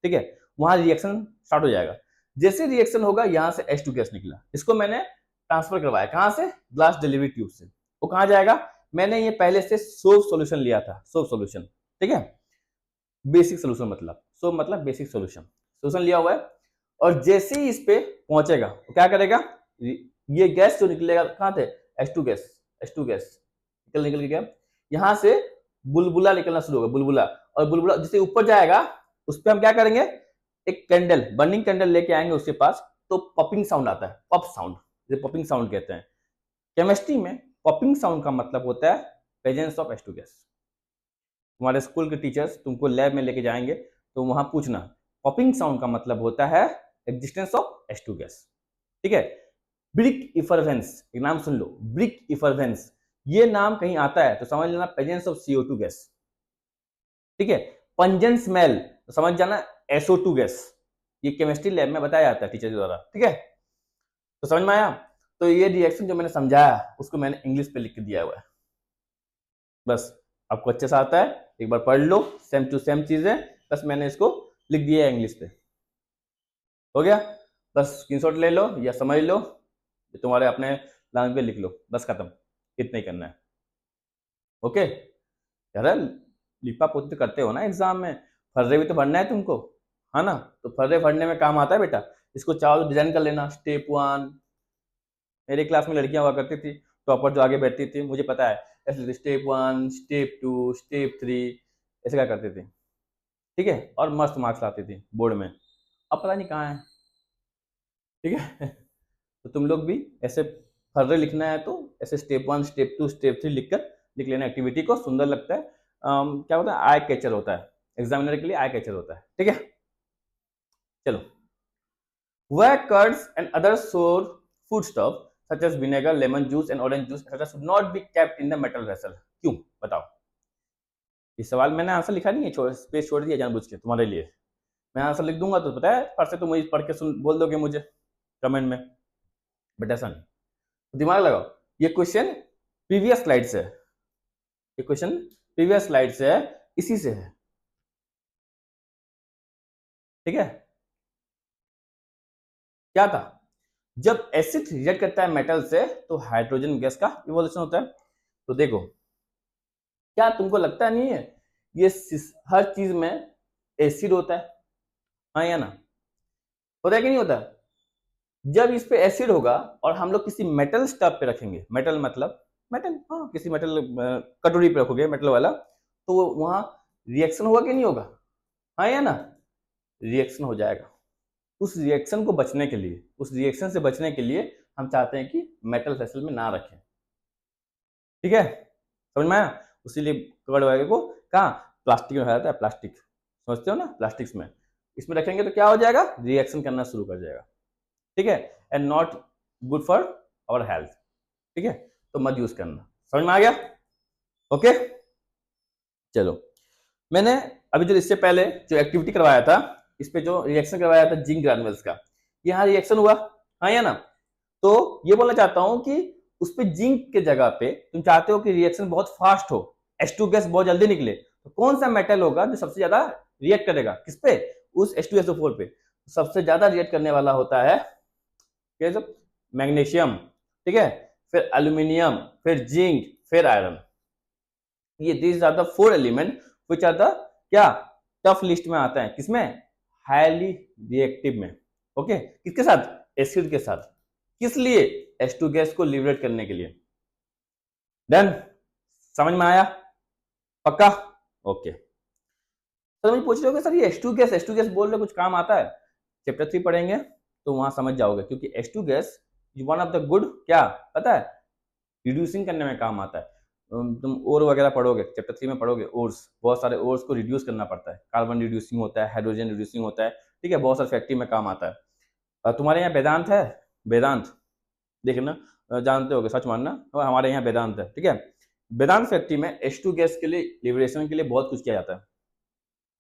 ठीक है, वहां रिएक्शन स्टार्ट हो जाएगा। जैसे रिएक्शन होगा, यहां से H2 गैस निकला, इसको मैंने ट्रांसफर करवाया, कहां से, ग्लास डिलीवरी ट्यूब से। वो कहां जाएगा, मैंने ये पहले से सोप सोल्यूशन लिया था, सोप सोल्यूशन, ठीक है, बेसिक सोल्यूशन मतलब बेसिक सोल्यूशन लिया हुआ है। और जैसे ही इस पे पहुंचेगा तो क्या करेगा, ये गैस जो निकलेगा कहां थे, H2 गैस निकल के गया, यहां से बुलबुला निकलना शुरू होगा, बुलबुला, और बुलबुला जैसे ऊपर जाएगा, उस पर हम क्या करेंगे, एक कैंडल, बर्निंग कैंडल लेके आएंगे उसके पास, तो पपिंग साउंड आता है, पप साउंड, पपिंग साउंड कहते हैं। केमिस्ट्री में पॉपिंग साउंड का मतलब होता है प्रेजेंस ऑफ H2 गैस। तुम्हारे स्कूल के टीचर्स तुमको लैब में लेके जाएंगे तो वहां पूछना पॉपिंग साउंड का मतलब होता है एग्जिस्टेंस ऑफ H2 गैस। ठीक है। ब्रिक इफरवेंस, एक नाम सुन लो, ब्रिक इफरवेंस, ये नाम कहीं आता है तो समझ लेना प्रेजेंस ऑफ CO2 गैस। ठीक है। पंजेंट स्मेल तो समझ जाना SO2 गैस। ये केमिस्ट्री लैब में बताया जाता है टीचर द्वारा। ठीक है, तो समझ में आया। तो ये रिएक्शन जो मैंने समझाया उसको मैंने इंग्लिश पे लिख के दिया हुआ है, बस आपको अच्छे से आता है, एक बार पढ़ लो, सेम टू सेम चीज है, बस मैंने इसको लिख दिया है इंग्लिश पे। हो गया, बस स्क्रीनशॉट ले लो या समझ लो, तुम्हारे अपने लैंग्वेज पे लिख लो, बस खत्म, इतना ही करना है। ओके यार, लिपा पोती तो करते हो ना एग्जाम में, फर्रे भी तो भरना है तुमको, है ना, तो फर्रे भरने में काम आता है बेटा। इसको चाहो तो डिजाइन कर लेना, स्टेप 1, मेरे क्लास में लड़कियां हुआ करती थी टॉपर जो आगे बैठती थी, मुझे पता है, ऐसे स्टेप 1, स्टेप 2, स्टेप 3 ऐसे क्या करती थी। ठीक है, और मस्त मार्क्स लाती थी बोर्ड में, अब पता नहीं कहाँ है। ठीक है तो तुम लोग भी ऐसे फर्रे लिखना है तो ऐसे स्टेप 1, स्टेप 2, स्टेप 3 लिख लेना, एक्टिविटी को सुंदर लगता है। क्या होता है, आई कैचर होता है, एग्जामिनर के लिए आई कैचर होता है। ठीक है, चलो, where curds and other sour foodstuff such as vinegar, lemon juice and orange juice etc. should not be kept in the metal vessel। क्यों बताओ। इस सवाल मैंने आंसर लिखा नहीं है, स्पेस छोड़ दिया जानबूझ के तुम्हारे लिए। मैं आंसर लिख दूंगा तो पता है फट से तुम मुझे पढ़ के सुन बोल दोगे मुझे कमेंट में, बट ऐसा नहीं, तो दिमाग लगाओ। ये क्वेश्चन प्रीवियस स्लाइड से है, ये क्वेश्चन प्रीवियस स्लाइड से है, इसी से है। ठीक है, क्या था, जब एसिड रिएक्ट करता है मेटल से तो हाइड्रोजन गैस का इवोल्यूशन होता है। तो देखो, क्या तुमको लगता नहीं है ये हर चीज में एसिड होता है, हाँ या ना, होता है कि नहीं होता। जब इस पे एसिड होगा और हम लोग किसी मेटल स्टफ पे रखेंगे, मेटल मतलब मेटल, हाँ किसी मेटल कटोरी पे रखोगे मेटल वाला, तो वहां रिएक्शन होगा कि नहीं होगा, हाँ या ना, रिएक्शन हो जाएगा। उस रिएक्शन को बचने के लिए, उस रिएक्शन से बचने के लिए हम चाहते हैं कि मेटल वेसल में ना रखें। ठीक है, समझ में आया। उसीलिए कवर्ड वगैरह को कहाँ प्लास्टिक में रखा जाता है, प्लास्टिक समझते हो ना, प्लास्टिक्स में, इसमें रखेंगे तो क्या हो जाएगा, रिएक्शन करना शुरू कर जाएगा। ठीक है, and not good for our health. ठीक है, तो मत यूज करना, समझ में आ गया। ओके, चलो, मैंने अभी जो इससे पहले जो एक्टिविटी करवाया था, इस पे जो रिएक्शन करवाया था जिंक ग्रैन्युल्स का, यहाँ रिएक्शन हुआ, हाँ या ना। तो ये बोलना चाहता हूं कि उस पे जिंक के जगह पे तुम चाहते हो कि रिएक्शन बहुत फास्ट हो, H2 गैस बहुत जल्दी निकले, तो कौन सा मेटल होगा जो सबसे ज्यादा रिएक्ट करेगा, किस पे, उस H2SO4 पे। सबसे ज्यादा रिएक्ट करने वाला होता है मैग्नीशियम, ठीक है, फिर एल्यूमिनियम, फिर जिंक, फिर आयरन। ये these are the 4 element which are the क्या टफ लिस्ट में आता है, किसमें, हाईली रिएक्टिव में। ओके, किसके साथ, एसिड के साथ, किस लिए, H2 गैस को लिबरेट करने के लिए। डन, समझ में आया, पक्का, ओके। तो मुझे पूछ रहे हो सर ये H2 गैस बोल रहे कुछ काम आता है, चैप्टर 3 पढ़ेंगे तो वहां समझ जाओगे, क्योंकि H2 gas is one of the good, क्या पता है, रिड्यूसिंग करने में काम आता है। तुम ओर वगैरह पढ़ोगे, चैप्टर 3 में पढ़ोगे, ओर्स, बहुत सारे ओर्स को रिड्यूस करना पड़ता है, कार्बन रिड्यूसिंग होता है, हाइड्रोजन रिड्यूसिंग होता है। ठीक है, बहुत सारे फैक्ट्री में काम आता है। तुम्हारे यहाँ वेदांत है, वेदांत देखना, जानते होगे, सच मानना, हमारे यहाँ वेदांत है। ठीक है, वेदांत फैक्ट्री में H2 गैस के लिए लिबरेशन के लिए बहुत कुछ किया जाता है।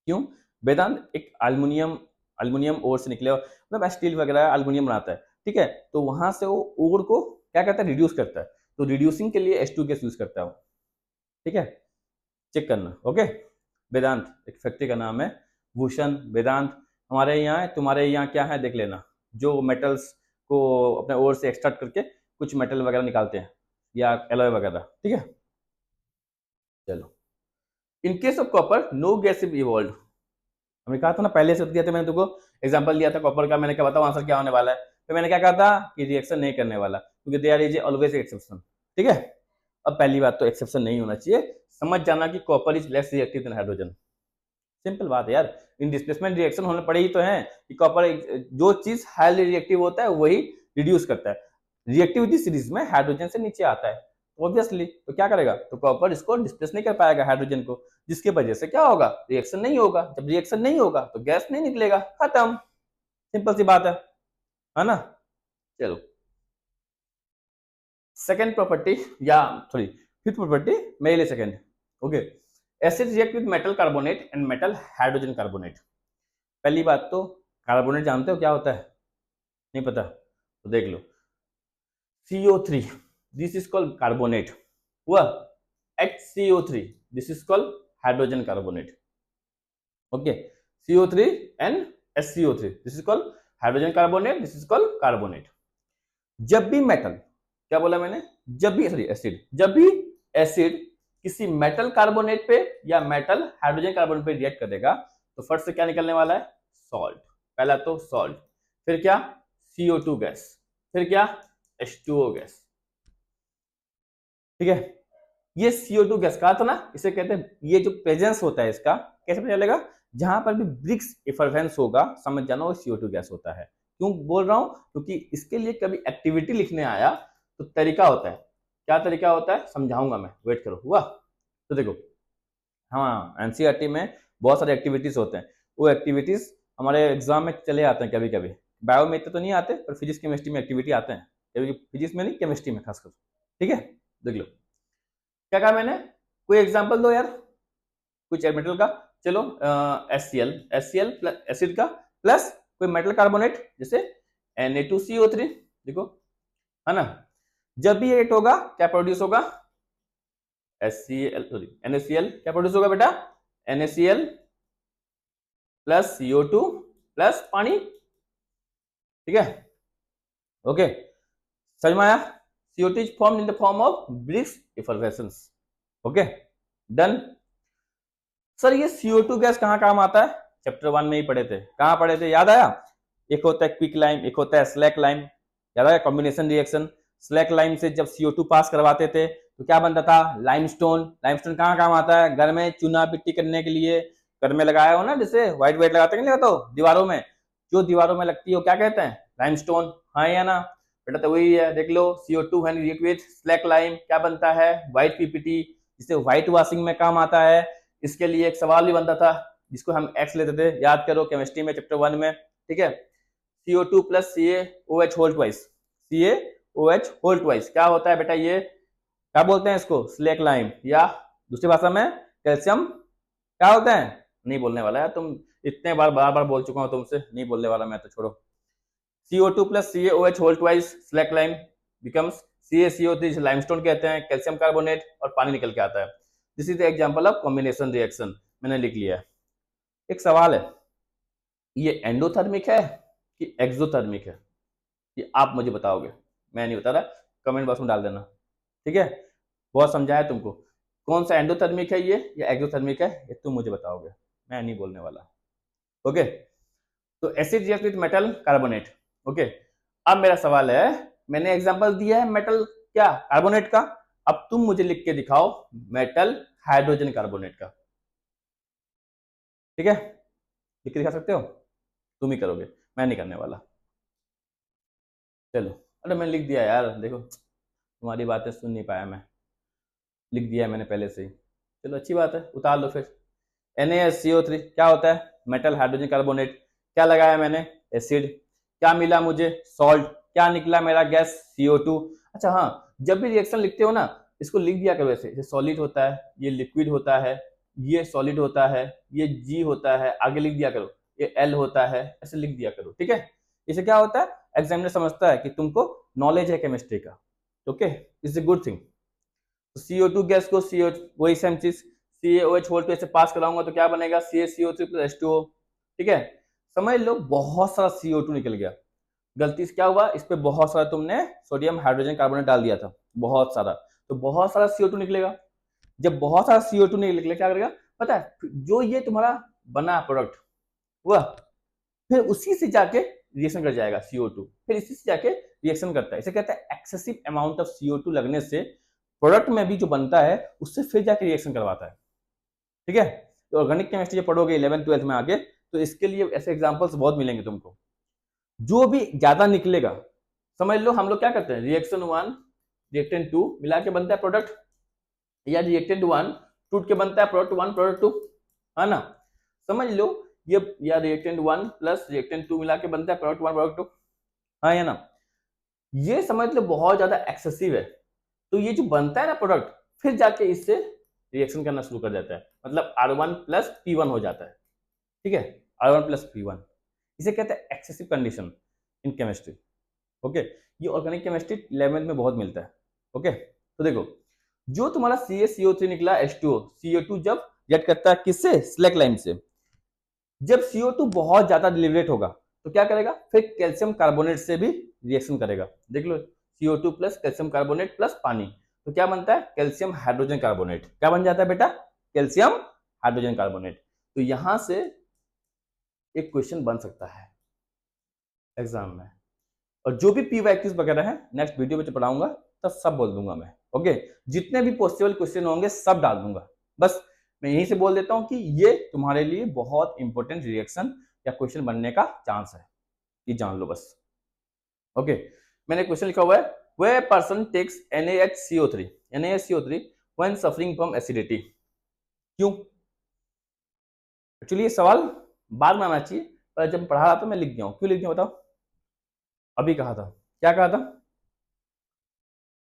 क्यों, वेदांत एक अल्युमिनियम ओर से निकले, मतलब स्टील वगैरह अल्युमिनियम बनाता है। ठीक है, तो वहां से वो ओर को क्या करता है, रिड्यूस करता है, तो रिड्यूसिंग के लिए H2 गैस यूज करता है। ठीक है, चेक करना। ओके, वेदांत एक फैक्ट्री का नाम है, भूषण वेदांत। हमारे यहाँ है, तुम्हारे यहाँ क्या है देख लेना, जो मेटल्स को अपने ओर से एक्सट्रैक्ट करके कुछ मेटल वगैरह निकालते हैं, या एलॉय वगैरह। ठीक है, चलो, in case of copper no gas is evolve. हमने कहा था ना, पहले से दिया था मैंने तुमको एग्जांपल दिया था कॉपर का, मैंने क्या बताओ आंसर क्या होने वाला है, तो मैंने क्या कहा था कि रिएक्शन नहीं करने वाला, क्योंकि देयर इज ऑलवेज एक्सेप्शन। ठीक है, अब पहली बात तो एक्सेप्शन नहीं होना चाहिए, समझ जाना कि copper is less reactive than hydrogen. Simple बात है यार, इन डिस्प्लेसमेंट रिएक्शन होने पड़े ही तो है कि कॉपर जो चीज हाईली रिएक्टिव होता है वही रिड्यूस करता है। रिएक्टिविटी सीरीज में हाइड्रोजन से नीचे आता है, ऑब्वियसली तो क्या करेगा, तो कॉपर इसको डिस्प्लेस नहीं कर पाएगा हाइड्रोजन को, जिसकी वजह से क्या होगा, रिएक्शन नहीं होगा। जब रिएक्शन नहीं होगा तो गैस नहीं निकलेगा, खत्म, सिंपल सी बात है ना। चलो सेकेंड प्रॉपर्टी, या सॉरी फिफ्थ प्रॉपर्टी मेरे लिए second. Okay, acid react with metal carbonate and metal hydrogen carbonate. पहली बात तो कार्बोनेट जानते हो क्या होता है, नहीं पता तो देख लो, CO3 this is called carbonate, हुआ HCO3 this is called hydrogen carbonate. Okay, CO3 and HCO3 this is called hydrogen carbonate, this is called carbonate. जब भी मेटल, क्या बोला मैंने, जब भी सॉरी एसिड, जब भी एसिड किसी मेटल कार्बोनेट पे या मेटल हाइड्रोजन कार्बोनेट पे रिएक्ट करेगा तो फर्स्ट से क्या निकलने वाला है, सॉल्ट। पहला तो सॉल्ट, फिर क्या, CO2 गैस, फिर क्या, H2O गैस। ठीक है, ये CO2 गैस कहा था ना, इसे कहते हैं, ये जो प्रेजेंस होता है इसका कैसे पता चलेगा, जहां पर भी ब्रिक्स इफरवेंस होगा समझ जाना वो CO2 गैस होता है। क्यों बोल रहा हूं, क्योंकि इसके लिए कभी एक्टिविटी लिखने आया तो तरीका होता है, क्या तरीका होता है समझाऊंगा मैं, वेट करो। हुआ तो देखो, हाँ एनसीईआरटी में बहुत सारे एक्टिविटीज होते हैं, वो एक्टिविटीज हमारे एग्जाम में चले आते हैं कभी कभी, बायो में तो नहीं आते पर फिजिक्स केमिस्ट्री में एक्टिविटी आते हैं कभी, फिजिक्स में नहीं केमिस्ट्री में खासकर। ठीक है, देख लो क्या कहा मैंने, कोई एग्जांपल दो यार, कुछ मेटल का, चलो HCl प्लस एसिड का प्लस कोई मेटल कार्बोनेट जैसे Na2CO3, देखो है ना, जब भी एट होगा क्या प्रोड्यूस होगा, NaCl, क्या प्रोड्यूस होगा बेटा, NaCl प्लस CO2 प्लस पानी। ठीक है, ओके समझ में आया, CO2 is formed in the form of Briggs effervescence। Okay done. Sir ये CO2 गैस कहाँ काम आता है, चैप्टर 1 में ही पढ़े थे, कहाँ पढ़े थे, याद आया, एक होता है क्विक लाइम, एक होता है स्लैक लाइम, याद आया, कॉम्बिनेशन रिएक्शन। स्लैक लाइम से जब CO2 पास करवाते थे तो क्या बनता था, लाइमस्टोन। लाइमस्टोन कहाँ काम आता है, घर में चूना पिट्टी करने के लिए, घर में लगाया हो ना, जैसे व्हाइट व्हाइट लगाते नहीं लगाते हो दीवारों में, जो दीवारों में लगती है वो क्या कहते हैं, लाइमस्टोन, हाँ या ना बेटा, तो वही है, देख लो CO2 when react with slack lime क्या बनता है, व्हाइट पीपीटी, जिससे व्हाइट वॉशिंग में काम आता है। इसके लिए एक सवाल भी बनता था जिसको हम एक्स लेते थे, याद करो केमिस्ट्री में चैप्टर 1 में। ठीक है, CO2 plus CaOH whole twice, CaOH whole twice क्या होता है बेटा, ये क्या बोलते हैं इसको, स्लैक लाइम, या दूसरी भाषा में कैल्शियम, क्या होता है, नहीं बोलने वाला है, तुम इतने बार बार बोल चुका हूं तुमसे, नहीं बोलने वाला मैं तो, छोड़ो। CO2 plus CaOH whole twice slaked lime becomes CaCO3, limestone कहते हैं, कैल्शियम कार्बोनेट और पानी निकल के आता है। This is the example of combination reaction, मैंने लिख लिया है। एक सवाल है, ये एंडोथर्मिक है कि एक्सोथर्मिक है, ये आप मुझे बताओगे, मैं नहीं बता रहा, कमेंट बॉक्स में डाल देना। ठीक है, बहुत समझाया तुमको, कौन सा एंडोथर्मिक है ये या एक्सोथर्मिक है, ये तुम मुझे बताओगे, मैं नहीं बोलने वाला। ओके, तो acid react with metal carbonate. Okay, अब मेरा सवाल है, मैंने एग्जांपल दिया है मेटल क्या, कार्बोनेट का, अब तुम मुझे लिख के दिखाओ मेटल हाइड्रोजन कार्बोनेट का। ठीक है, लिख के दिखा सकते हो, तुम ही करोगे, मैं नहीं करने वाला। चलो, अरे मैंने लिख दिया यार, देखो तुम्हारी बातें सुन नहीं पाया मैं, लिख दिया है मैंने पहले से ही। चलो अच्छी बात है, उतार लो फिर। NaSCO3 क्या होता है, मेटल हाइड्रोजन कार्बोनेट, क्या लगाया मैंने, एसिड, क्या मिला मुझे, सॉल्ट, क्या निकला मेरा गैस, CO2। अच्छा हाँ, जब भी रिएक्शन लिखते हो ना, इसको लिख दिया करो ऐसे, सॉलिड होता है, ये लिक्विड होता है, ये सॉलिड होता है, ये G होता है, आगे लिख दिया करो, ये L होता है, ऐसे लिख दिया करो। ठीक है, इससे क्या होता है, एग्जामिनर समझता है कि तुमको नॉलेज है केमिस्ट्री का। Okay, it's a good thing. CO2 gas को CO, वही सेम चीज CaOH होल ट्वाइस से पास कराऊंगा तो क्या बनेगा, CaCO3 प्लस H2O। ठीक है, समझ लो बहुत सारा CO2 निकल गया, गलती से क्या हुआ, इस पे बहुत सारा तुमने सोडियम हाइड्रोजन कार्बोनेट डाल दिया था, बहुत सारा, तो बहुत सारा CO2 निकलेगा। जब बहुत सारा CO2 निकलेगा क्या करेगा पता है, जो ये तुम्हारा बना प्रोडक्ट हुआ, फिर उसी से जाके रिएक्शन कर जाएगा CO2, फिर इसी से जाके रिएक्शन करता है, इसे कहते हैं एक्सेसिव अमाउंट ऑफ CO2 लगने से प्रोडक्ट में भी जो बनता है उससे फिर जाके रिएक्शन करवाता है। ठीक है, तो ऑर्गेनिक केमिस्ट्री जब पढ़ोगे 11th-12th में आगे, तो इसके लिए ऐसे एग्जांपल्स बहुत मिलेंगे तुमको। जो भी ज्यादा निकलेगा समझ लो हम लोग क्या करते हैं, रिएक्शन 1 रिएक्टेंट 2 मिला के बनता है प्रोडक्ट, या रिएक्टेंट 1 टूट के बनता है प्रोडक्ट 1 प्रोडक्ट 2, है ना। समझ लो ये, या रिएक्टेंट 1 प्लस रिएक्टेंट 2 मिला के बनता है प्रोडक्ट 1 प्रोडक्ट 2, हाँ या ना। ये समझ लो बहुत ज्यादा एक्सेसिव है, तो ये जो बनता है ना प्रोडक्ट, फिर जाके इससे रिएक्शन करना शुरू कर देता है, मतलब R1 प्लस P1 हो जाता है, ठीक है, R1 प्लस P1, इसे कहते हैं excessive condition in chemistry. Okay, ये ऑर्गेनिक केमिस्ट्री 11th में बहुत मिलता है। ओके, तो देखो जो तुम्हारा CaCO3 निकला H2O, CO2 जब रिएक्ट करता है किससे, स्लैक लाइन से, जब CO2 बहुत ज्यादा डिलीवरेट होगा तो क्या करेगा, फिर कैल्शियम कार्बोनेट से भी रिएक्शन करेगा। देख लो CO2 plus calcium carbonate plus पानी, तो क्या बनता है, कैल्शियम हाइड्रोजन कार्बोनेट। क्या बन जाता है बेटा, कैल्शियम हाइड्रोजन कार्बोनेट। तो यहां से एक क्वेश्चन बन सकता है एग्जाम में, और जो भी PYQs वगैरह है नेक्स्ट वीडियो में पढ़ाऊंगा तब सब बोल दूंगा मैं। ओके, जितने भी पॉसिबल क्वेश्चन होंगे सब डाल दूंगा, बस मैं यहीं से बोल देता हूं कि ये तुम्हारे लिए बहुत इंपॉर्टेंट रिएक्शन या क्वेश्चन बनने का चांस है, ये जान लो बस। ओके, मैंने क्वेश्चन लिखा हुआ है, वे person takes NaHCO3 when suffering from acidity. क्यों, एक्चुअली ये सवाल बाद में आना चाहिए, पर जब पढ़ा रहा था मैं लिख दिया हूं। क्यों लिख दिया बताओ, अभी कहा था, क्या कहा था,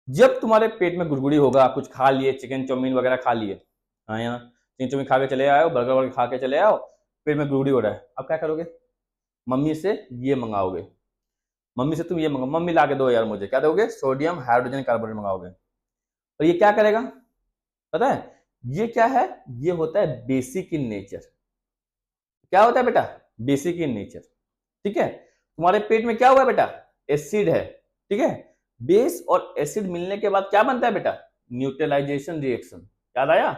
जब तुम्हारे पेट में गुड़गुड़ी होगा, कुछ खा लिए, चिकन चाउमीन वगैरह खा लिए, हाँ यहाँ चिकन चाउमीन खा के चले आओ, बर्गर वर्गर खा के चले आओ, पेट में गुड़गुड़ी हो रहा है, अब क्या करोगे, मम्मी से ये मंगाओगे, मम्मी से तुम ये मंगाओ, मम्मी ला के दो यार मुझे, क्या दोगे, सोडियम हाइड्रोजन कार्बोनेट मंगाओगे। और ये क्या करेगा पता है, ये क्या है, ये होता है बेसिक इन नेचर। क्या होता है बेटा, बेसिक इन नेचर, ठीक है। तुम्हारे पेट में क्या हुआ है बेटा, एसिड है, ठीक है, बेस और एसिड मिलने के बाद क्या बनता है बेटा, न्यूट्रलाइजेशन रिएक्शन। याद आया,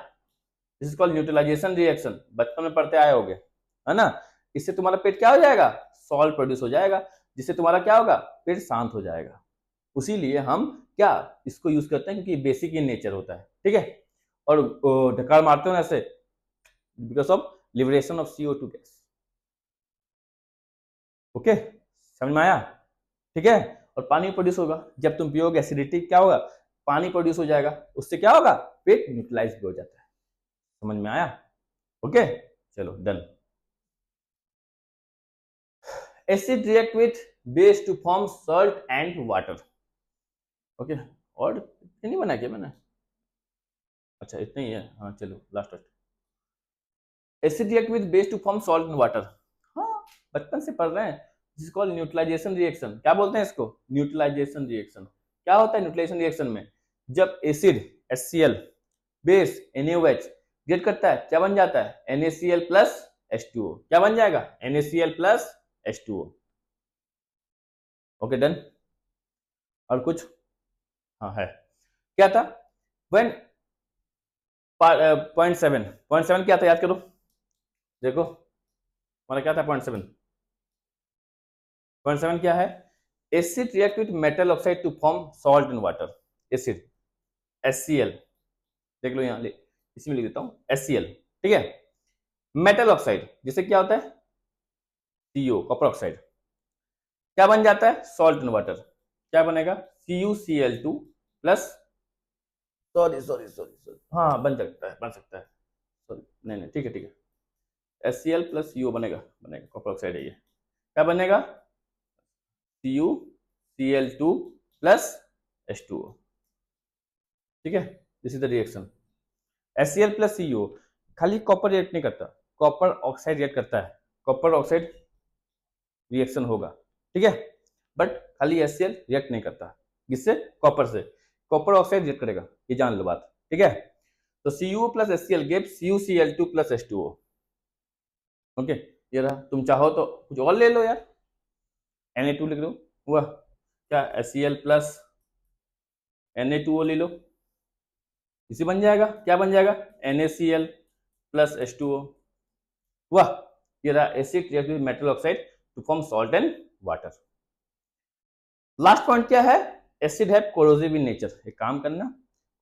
this is called neutralisation reaction, बचपन में पढ़ते आए होगे, है ना। इससे तुम्हारा पेट क्या हो जाएगा, सॉल्ट प्रोड्यूस हो जाएगा, जिससे तुम्हारा क्या होगा, पेट शांत हो जाएगा। उसीलिए हम क्या इसको यूज करते हैं, क्योंकि बेसिक इन नेचर होता है, ठीक है। और ढक्कन मारते हो ना ऐसे, because of liberation of CO2 gas. Okay, समझ में आया, ठीक है। और पानी प्रोड्यूस होगा, जब तुम पियोगे एसिडिटी क्या होगा, पानी प्रोड्यूस हो जाएगा, उससे क्या होगा, पेट न्यूट्रलाइज भी हो जाता है। समझ में आया, ओके, चलो done. Acid react with base to form salt and water. Okay, और नहीं बना क्या मैंने, अच्छा इतना ही है, हाँ चलो last. Acid react with base to form salt and water, हाँ बचपन से पढ़ रहे हैं, जिस कॉल्ड न्यूट्रलाइजेशन रिएक्शन। क्या बोलते हैं इसको, न्यूट्रलाइजेशन रिएक्शन। क्या होता है न्यूट्रलाइजेशन रिएक्शन में, जब acid HCl base NaOH react करता है, क्या बन जाता है, NaCl प्लस H2O। क्या बन जाएगा, NaCl plus H2O। Okay done, और कुछ, हाँ है, क्या था, व्हेन .7 क्या था, याद करो, देखो हमारा क्या था, .7 क्या है, acid react with metal oxide to form salt and water. Acid HCl, देख लो यहाँ इसी में लिख देता हूं HCl, ठीक है। मेटल ऑक्साइड जिससे क्या होता है, CO कॉपर ऑक्साइड, क्या बन जाता है, सॉल्ट एंड वाटर। क्या बनेगा, CuCl2 प्लस, सॉरी हाँ बन सकता है सॉरी नहीं नहीं, ठीक है ठीक है, HCl प्लस CO बनेगा कॉपर ऑक्साइड है ये। क्या बनेगा, CuCl2 प्लस H2O, ठीक है, this is the reaction. HCl plus CO, खाली कॉपर रिएक्ट नहीं करता, कॉपर ऑक्साइड रिएक्ट करता है, कॉपर ऑक्साइड रिएक्शन होगा, ठीक है, बट खाली HCl रिएक्ट नहीं करता, किससे, कॉपर से, कॉपर ऑक्साइड रिएक्ट करेगा, ये जान लो बात, ठीक है। तो Cu plus HCl gives CuCl2 plus H2O। Okay, ये रहा, तुम चाहो तो कुछ और ले लो यार, Na2 लिख लो, हुआ क्या, HCl प्लस Na2O ले लो, इसी बन जाएगा, क्या बन जाएगा, NaCl प्लस H2O। हुआ, ये रहा acid react with metal oxide to form salt and water. Last point क्या है, एसिड है कोरोसिव इन नेचर। एक काम करना,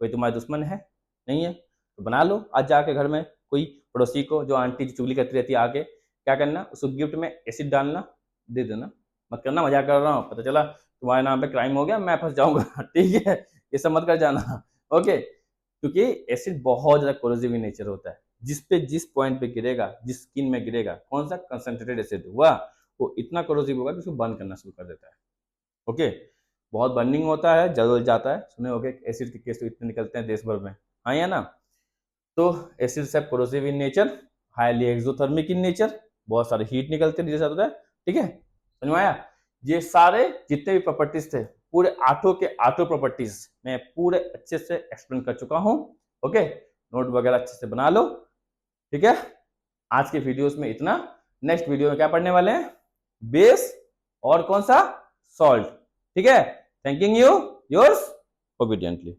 कोई तुम्हारा दुश्मन है नहीं है तो बना लो, आज जाके घर में कोई पड़ोसी को, जो आंटी चुगली करती रहती है, आके क्या करना, उसको गिफ्ट में एसिड डालना, दे देना, मत करना मजाक कर रहा हूँ, पता चला तुम्हारे नाम पे क्राइम हो गया, मैं फंस जाऊंगा। ठीक है, ये सब मत कर जाना। ओके, क्योंकि एसिड बहुत ज्यादा कोरोसिव इन नेचर होता है। जिस पॉइंट पे गिरेगा, जिस स्किन में गिरेगा, कौन सा कंसंट्रेटेड एसिड हुआ, वो इतना कोरोसिव होगा कि उसको बर्न करना शुरू कर देता है। ओके, बहुत बर्निंग होता है, जल जाता है। सुने होगे एसिड के केस तो इतने निकलते हैं देश भर में, हाँ या ना। तो एसिड सब corrosive in nature, highly exothermic in nature, बहुत सारे हीट निकलते हैं जैसा होता है। ठीक है, समझ में आया? ये सारे जितने भी प्रॉपर्टीज थे, पूरे आठों के आठों प्रॉपर्टीज मैं पूरे अच्छे से एक्सप्लेन कर चुका हूं। ओके, नोट वगैरह अच्छे से बना लो। ठीक है, आज के वीडियोस में इतना। नेक्स्ट वीडियो में क्या पढ़ने वाले हैं? बेस और कौन सा? सॉल्ट। ठीक है, थैंकिंग यू, योर्स ओबीडियंटली।